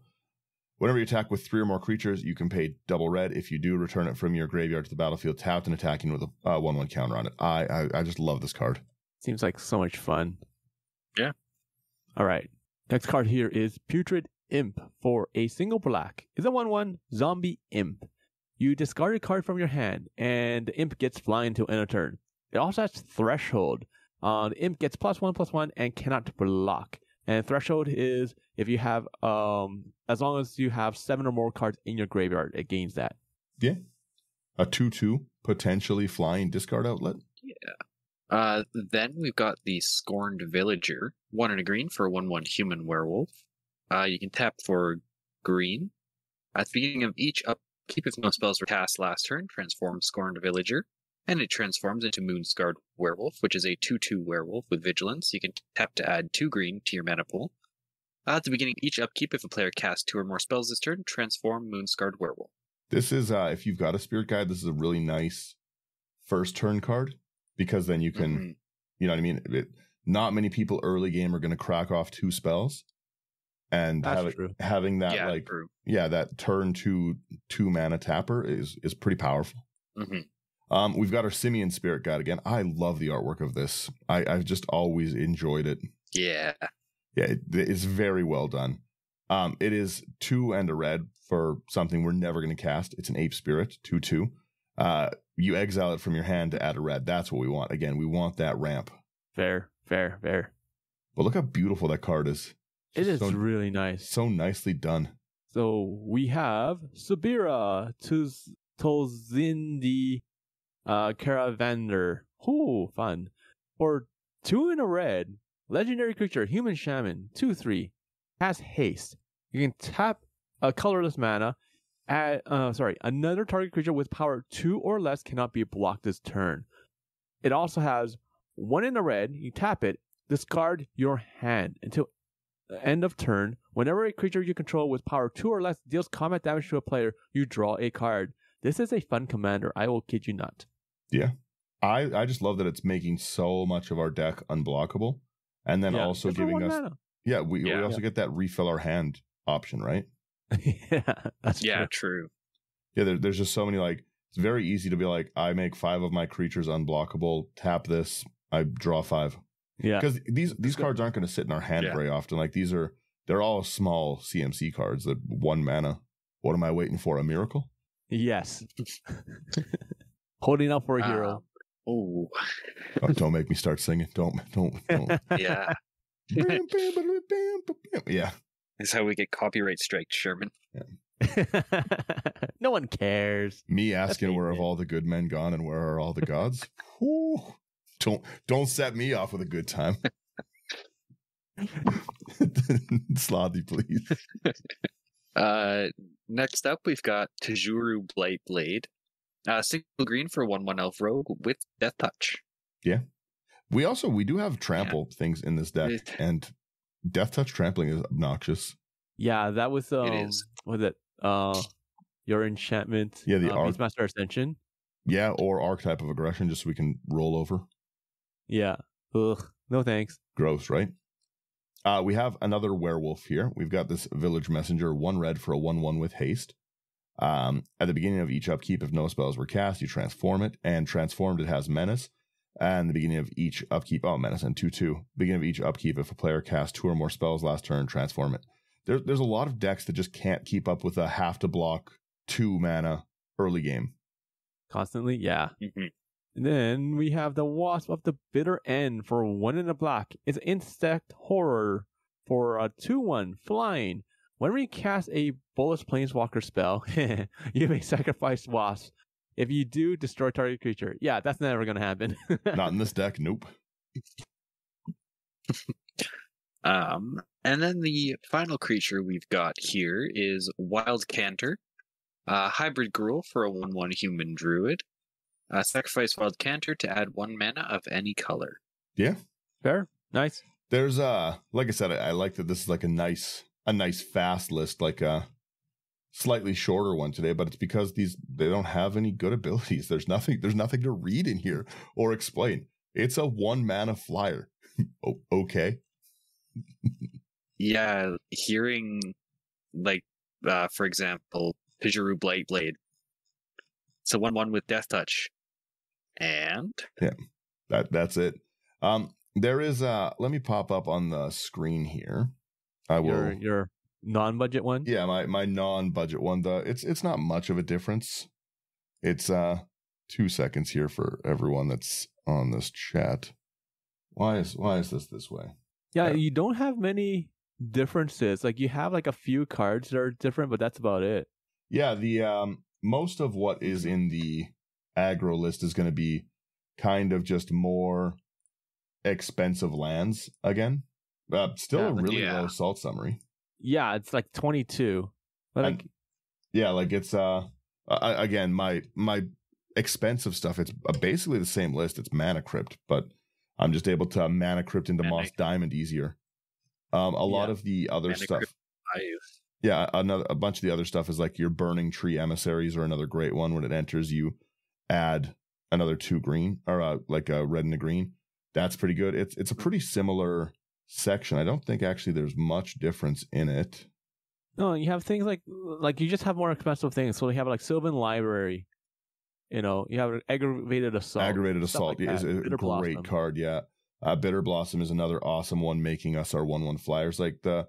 Whenever you attack with 3 or more creatures, you can pay double red. If you do, return it from your graveyard to the battlefield, tapped and attacking with a 1/1 counter on it. I just love this card. Seems like so much fun. Yeah. All right. Next card here is Putrid Imp for a single black. It's a 1/1 zombie imp. You discard a card from your hand, and the imp gets flying to end of turn. It also has Threshold. The imp gets +1/+1 and cannot block. And Threshold is if you have, as long as you have 7 or more cards in your graveyard, it gains that. Yeah. A 2/2, potentially flying discard outlet. Yeah. Then we've got the Scorned Villager. 1 and a green for a 1/1 human werewolf. You can tap for green. At the beginning of each upkeep, if no spells were cast last turn, transform Scorned Villager. And it transforms into Moonscarred Werewolf, which is a 2/2 werewolf with vigilance. You can tap to add 2 green to your mana pool. At the beginning of each upkeep, if a player casts 2 or more spells this turn, transform Moonscarred Werewolf. This is, if you've got a Spirit Guide, this is a really nice first turn card, because then you can, you know what I mean? Not many people early game are going to crack off 2 spells. And having that, that turn 2 mana tapper is pretty powerful. Mm-hmm. We've got our Simian Spirit Guide again. I love the artwork of this. I've just always enjoyed it. Yeah. Yeah, it's very well done. It is 2 and a red for something we're never going to cast. It's an Ape Spirit, 2/2. You exile it from your hand to add a red. That's what we want. Again, we want that ramp. Fair. But look how beautiful that card is. It is really nice. So nicely done. So we have Subira Tolzindi Caravander. Ooh, fun. For 2 in a red, legendary creature, human shaman, 2/3, has haste. You can tap a colorless mana. Another target creature with power 2 or less cannot be blocked this turn. It also has 1 in a red. You tap it, discard your hand until the end of turn. Whenever a creature you control with power 2 or less deals combat damage to a player, you draw a card. This is a fun commander. I will kid you not. Yeah. I just love that it's making so much of our deck unblockable, and then also giving us mana. we also get that refill our hand option, right? That's true. Yeah, there's just so many, like, it's very easy to be like, I make 5 of my creatures unblockable, tap this, I draw 5. Yeah, because these cards aren't going to sit in our hand very often. Like, they're all small CMC cards that 1 mana. What am I waiting for? A miracle? Yes. Holding out for a hero. Oh, don't make me start singing. Don't. Yeah. Yeah. This is how we get copyright strikes, Sherman. Yeah. No one cares. Me asking where have all the good men gone and where are all the gods? Whew. Don't set me off with a good time. Slothy, please. Next up, we've got Tajuru Blightblade. Single green for 1/1 elf rogue with Death Touch. Yeah. We do have trample things in this deck, and Death Touch trampling is obnoxious. Yeah, that was It is. Was it your enchantment? Yeah, the Beastmaster Ascension. Yeah, or Archetype of Aggression, just so we can roll over. Yeah. Ugh. No thanks. Gross, right? We have another werewolf here. We've got this Village Messenger, 1 red for a 1/1 with haste. At the beginning of each upkeep, if no spells were cast, you transform it, and transformed it has menace. And the beginning of each upkeep, menace and 2/2. Beginning of each upkeep, if a player casts 2 or more spells last turn, transform it. There's a lot of decks that just can't keep up with a have to block 2 mana early game. Constantly, yeah. Mm-hmm. And then we have the Wasp of the Bitter End for 1 in a black. It's Insect Horror for a 2/1 flying. When we cast a Bolas Planeswalker spell, you may sacrifice Wasp. If you do, destroy target creature. Yeah, that's never going to happen. Not in this deck, nope. And then the final creature we've got here is Wild Canter. Hybrid Gruul for a 1/1 human druid. Sacrifice Wild Canter to add 1 mana of any color. Yeah. Fair. Nice. There's like I said, I like that this is like a nice fast list, like a slightly shorter one today, but it's because they don't have any good abilities. There's nothing to read in here or explain. It's a 1 mana flyer. Okay. Yeah, hearing like for example, Tajuru Blightblade. It's a 1/1 with Death Touch. And yeah, that's it. There is let me pop up on the screen here. I will your non-budget one? Yeah, my non-budget one. It's not much of a difference. It's 2 seconds here for everyone that's on this chat. Why is this way? Yeah, you don't have many differences. Like, you have like a few cards that are different, but that's about it. Yeah, the most of what is in the aggro list is going to be kind of just more expensive lands again. Still a really low salt summary. Yeah, it's like 22. But like, it's again, my expensive stuff, it's basically the same list. It's Mana Crypt, but I'm just able to Mana Crypt into Moss Diamond easier. A lot of the other Mana stuff. Crypt, a bunch of the other stuff is like your Burning Tree Emissaries are another great one. When it enters, you add another 2 green, or like a red and a green. That's pretty good. It's a pretty similar section. I don't think actually there's much difference in it. No, you have things like you just have more expensive things. So you have like Sylvan Library. You know, you have Aggravated Assault. Aggravated Assault like is a great card. Yeah, Bitter Blossom is another awesome one, making us our 1/1 flyers. Like the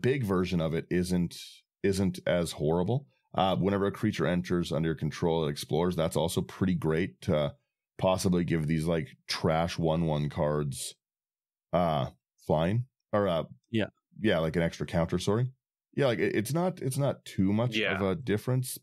big version of it isn't as horrible. Whenever a creature enters under your control, it explores. That's also pretty great to possibly give these like trash 1/1 cards flying, or like an extra counter. Sorry, yeah, like it's not too much of a difference.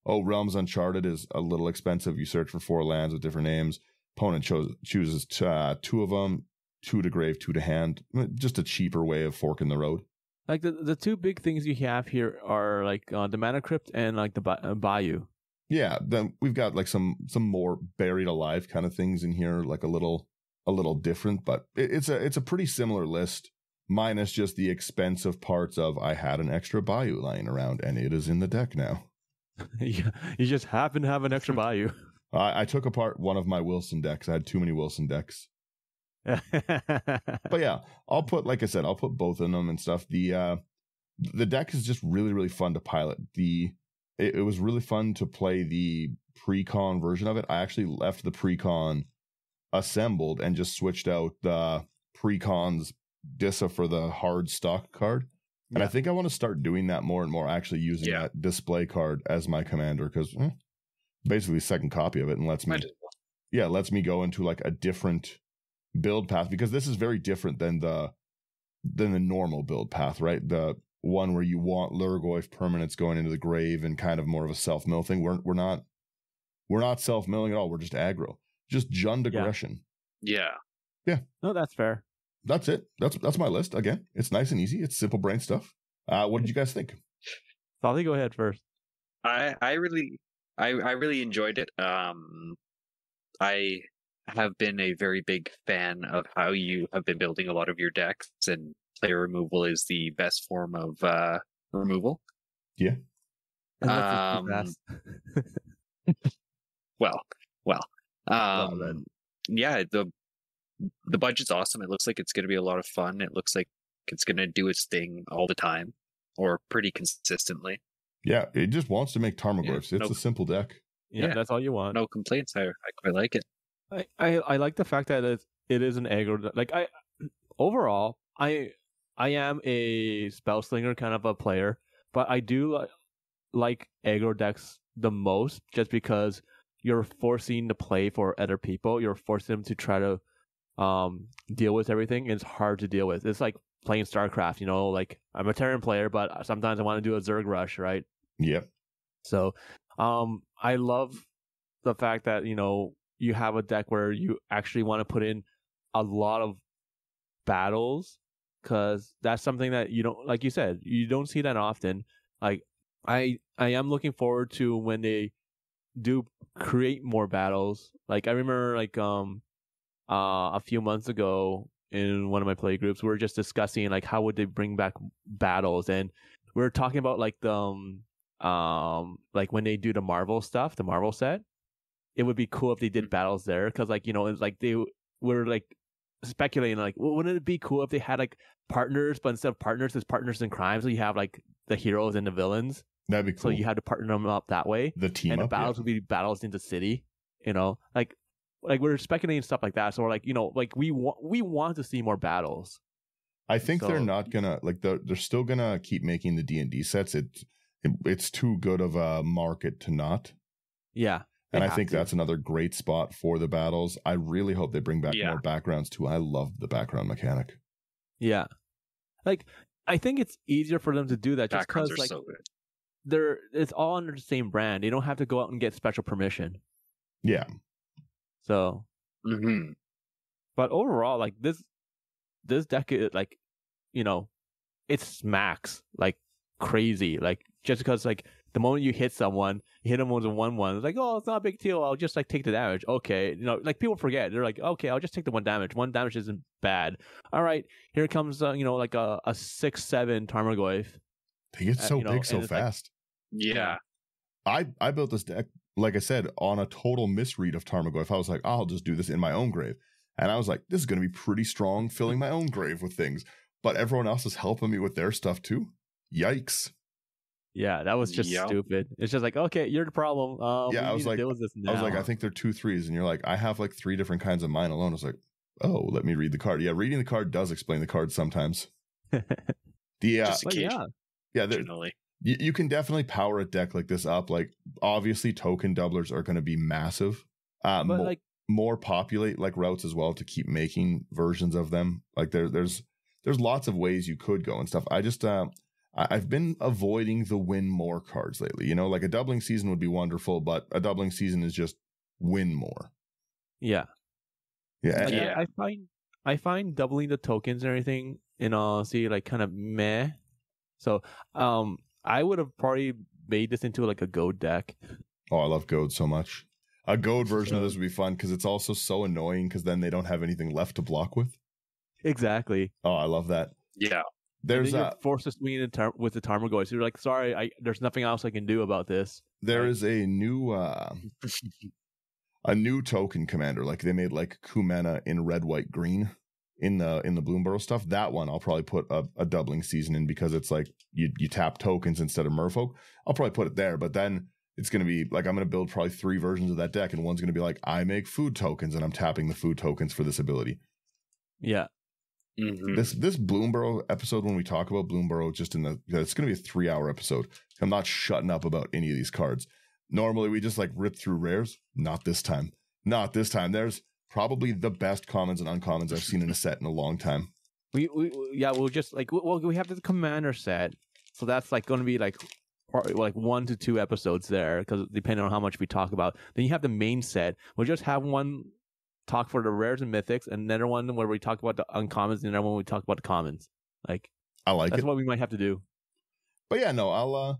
Realms Uncharted is a little expensive. You search for 4 lands with different names. Opponent chooses 2 of them, 2 to grave, 2 to hand. Just a cheaper way of forking the road. Like the 2 big things you have here are like the Mana Crypt and like the Bayou. Yeah, then we've got like some more buried alive kind of things in here, like a little different, but it's a pretty similar list, minus just the expensive parts of I had an extra Bayou lying around and it is in the deck now. You just happen to have an extra Bayou. I took apart one of my Wilson decks. I had too many Wilson decks. But yeah, I'll put both in them and stuff. The deck is just really, really fun to pilot. It was really fun to play the pre-con version of it. I actually left the pre-con assembled and just switched out the pre-con's Disa for the hard stock card. And I think I want to start doing that more and more, actually using that display card as my commander, because basically second copy of it, and lets me go into like a different build path, because this is very different than the normal build path, right? The one where you want Lurgoyf permanents going into the grave and kind of more of a self-mill thing. We're not self-milling at all. We're just aggro. Just Jund aggression. Yeah. No, that's fair. That's it. That's my list. Again, it's nice and easy. It's simple brain stuff. What did you guys think? Slothy, go ahead first. I really enjoyed it. I have been a very big fan of how you have been building a lot of your decks, and player removal is the best form of removal. Yeah. Well. Yeah, the budget's awesome. It looks like it's going to be a lot of fun. It looks like it's going to do its thing all the time, or pretty consistently. Yeah, it just wants to make Tarmagoyfs. It's a simple deck. Yeah, that's all you want. No complaints. I quite like it. I like the fact that it is an aggro. Like overall, I am a spell slinger kind of a player, but I do like aggro decks the most, just because you're forcing to play for other people. You're forcing them to try to deal with everything. It's hard to deal with. It's like playing StarCraft, like I'm a Terran player, but sometimes I want to do a Zerg rush, right? Yeah. So I love the fact that, you have a deck where you actually want to put in a lot of battles, because that's something that you don't, like you said, you don't see that often. Like I am looking forward to when they do create more battles. Like I remember a few months ago in one of my play groups, we were just discussing like how would they bring back battles, and we were talking about like the like when they do the Marvel stuff, the Marvel set, it would be cool if they did battles there, because it's like they were like speculating like, wouldn't it be cool if they had like partners, but instead of partners, it's partners in crime, so you have like the heroes and the villains. That'd be cool. So you have to partner them up that way. The team and up, the battles would be battles in the city. Like we're speculating stuff like that. So we're like, like we want to see more battles. I think they're not gonna they're still gonna keep making the D&D sets. It's too good of a market to not. Yeah. And I think that's another great spot for the battles. I really hope they bring back more backgrounds too. I love the background mechanic. Yeah. Like I think it's easier for them to do that just because so good. It's all under the same brand. You don't have to go out and get special permission. Yeah. So, but overall, like this deck is like, it smacks like crazy. Like just because like the moment you hit someone, you hit them with a 1/1, it's like, oh, it's not a big deal. I'll just like take the damage. Okay, like people forget. They're like, okay, I'll just take the 1 damage. 1 damage isn't bad. All right, here comes like a 6/7 Tarmagoyf. They get so big so fast. Like, I built this deck, like I said, on a total misread of Tarmagoyf. I was like, I'll just do this in my own grave. And I was like, this is going to be pretty strong, filling my own grave with things. But everyone else is helping me with their stuff too. Yikes. Yeah, that was just stupid. It's just like, okay, you're the problem. I was like, I think they're 2/3s. And you're like, I have like 3 different kinds of mine alone. I was like, oh, let me read the card. Yeah, reading the card does explain the card sometimes. Originally. You can definitely power a deck like this up. Like, obviously, token doublers are going to be massive. More populate like routes as well to keep making versions of them. Like, there's lots of ways you could go and stuff. I just I've been avoiding the win more cards lately. Like a doubling season would be wonderful, but a doubling season is just win more. Yeah. Yeah. I find doubling the tokens and everything in all honesty like kind of meh. So I would have probably made this into like a goad deck. Oh, I love goad so much. A goad version of this would be fun because it's also so annoying because then they don't have anything left to block with. Exactly. Oh, I love that. Yeah. There's forced to swing with the Tarmagoyf. So you're like, sorry, there's nothing else I can do about this. There is a new a new token commander, like they made like Kumena in red, white, green in the Bloomburrow stuff. That one I'll probably put a doubling season in, because it's like you tap tokens instead of merfolk. I'll probably put it there, but then it's going to be like I'm going to build probably 3 versions of that deck, and one's going to be like I make food tokens and I'm tapping the food tokens for this ability. Yeah. Mm-hmm. This Bloomburrow episode, when we talk about Bloomburrow, it's going to be a 3-hour episode. I'm not shutting up about any of these cards. Normally we just like rip through rares. Not this time. There's probably the best commons and uncommons I've seen in a set in a long time. We'll just like, well, we have the commander set, so that's like going to be like 1 to 2 episodes there, because depending on how much we talk about. Then you have the main set. We'll just have one talk for the rares and mythics, and another one where we talk about the uncommons, and another one we talk about the commons. Like, I like that's it. what we might have to do. But yeah, no, I'll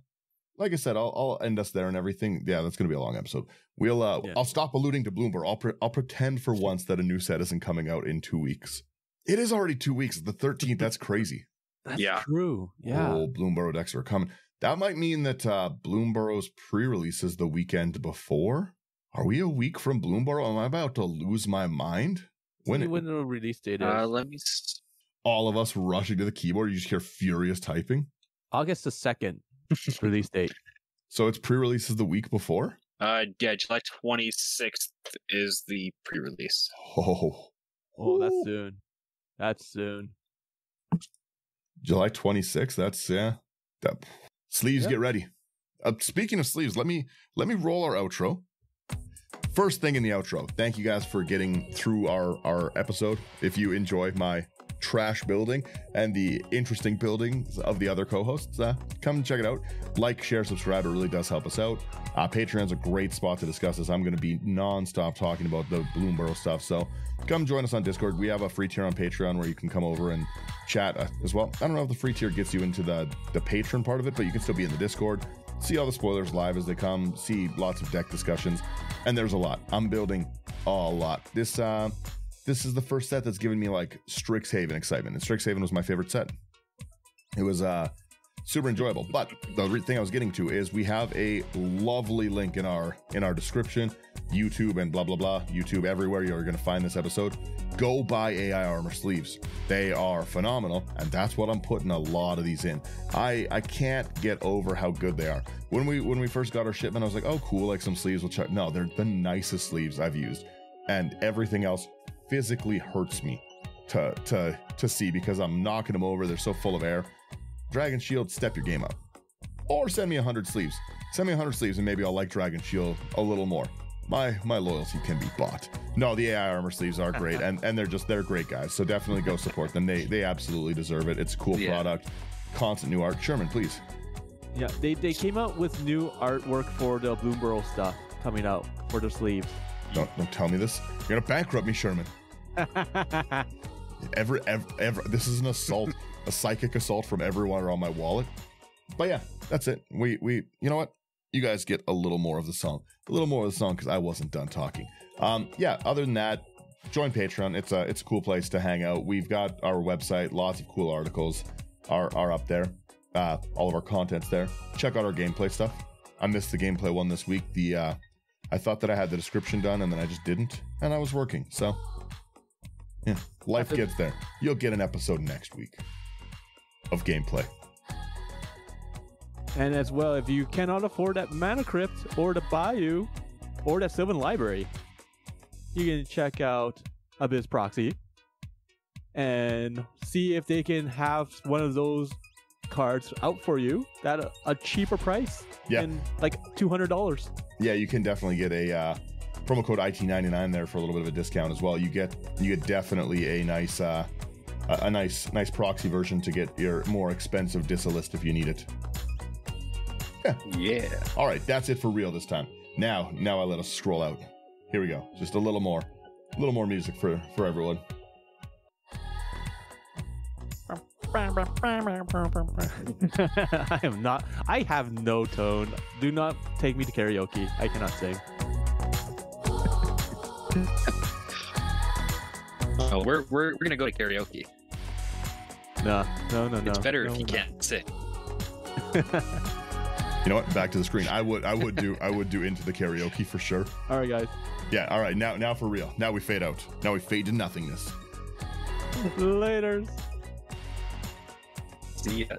like I said, I'll end us there and everything. Yeah, that's going to be a long episode. I'll stop alluding to Bloomburrow. I'll pretend for once that a new set isn't coming out in 2 weeks. It is already 2 weeks. The 13th. That's crazy. That's true. Yeah. Oh, Bloomburrow decks are coming. That might mean that Bloomburrow's pre-release is the weekend before. Are we a week from Bloomburrow? Am I about to lose my mind? When the release date is? Let me. All of us rushing to the keyboard. You just hear furious typing. August the 2nd release date. So its pre-release is the week before? Yeah, July 26th is the pre-release. Oh, That's soon. July 26th. That's sleeves. Get ready. Speaking of sleeves, let me roll our outro. First thing in the outro. Thank you guys for getting through our episode. If you enjoy my trash building and the interesting buildings of the other co-hosts, come check it out. Like, share, subscribe. It really does help us out. Patreon's a great spot to discuss this. I'm going to be non-stop talking about the Bloomburrow stuff, so come join us on Discord. We have a free tier on Patreon where you can come over and chat as well. I don't know if the free tier gets you into the patron part of it, but you can still be in the Discord, see all the spoilers live as they come, see lots of deck discussions, and there's a lot. I'm building a lot. This is the first set that's given me like Strixhaven excitement, and Strixhaven was my favorite set. It was super enjoyable. But the thing I was getting to is we have a lovely link in our description, YouTube and blah blah blah, YouTube everywhere you're going to find this episode. Go buy AI armor sleeves. They are phenomenal, and that's what I'm putting a lot of these in. I can't get over how good they are. When we first got our shipment, I was like, oh cool, like some sleeves will check. No, they're the nicest sleeves I've used, and everything else physically hurts me to see, because I'm knocking them over. They're so full of air. Dragon Shield, step your game up, or send me 100 sleeves. Send me 100 sleeves, and maybe I'll like Dragon Shield a little more. My loyalty can be bought. No, the AI armor sleeves are great, and they're great guys. So definitely go support them. They absolutely deserve it. It's a cool product. Constant new art. Sherman, please. Yeah, they came out with new artwork for the Bloomburrow stuff coming out for the sleeves. Don't tell me this. You're gonna bankrupt me, Sherman. Ever, this is an assault, a psychic assault from everyone around my wallet. But yeah, that's it. We you know what? You guys get a little more of the song, because I wasn't done talking. Yeah. Other than that, join Patreon. It's a cool place to hang out. We've got our website. Lots of cool articles are up there. All of our content's there. Check out our gameplay stuff. I missed the gameplay one this week. I thought that I had the description done, and then I just didn't, and I was working. So, yeah, life gets there. You'll get an episode next week of gameplay. And as well, if you cannot afford that Mana Crypt or the Bayou or that Sylvan Library, you can check out Abyss Proxy and see if they can have one of those cards out for you at a cheaper price. Yeah, than like $200. Yeah, you can definitely get a promo code IT99 there for a little bit of a discount as well. You get definitely a nice nice proxy version to get your more expensive Disa list if you need it. Yeah. All right, that's it for real this time. Now I let us scroll out. Here we go. Just a little more music for everyone. I have no tone. Do not take me to karaoke. I cannot sing. Oh, we're gonna go to karaoke. No. It's better if you can't sing. You know what? Back to the screen. I would do Into the Karaoke for sure. All right, guys. Yeah. All right. Now for real. Now we fade out. Now we fade to nothingness. Laters. See ya.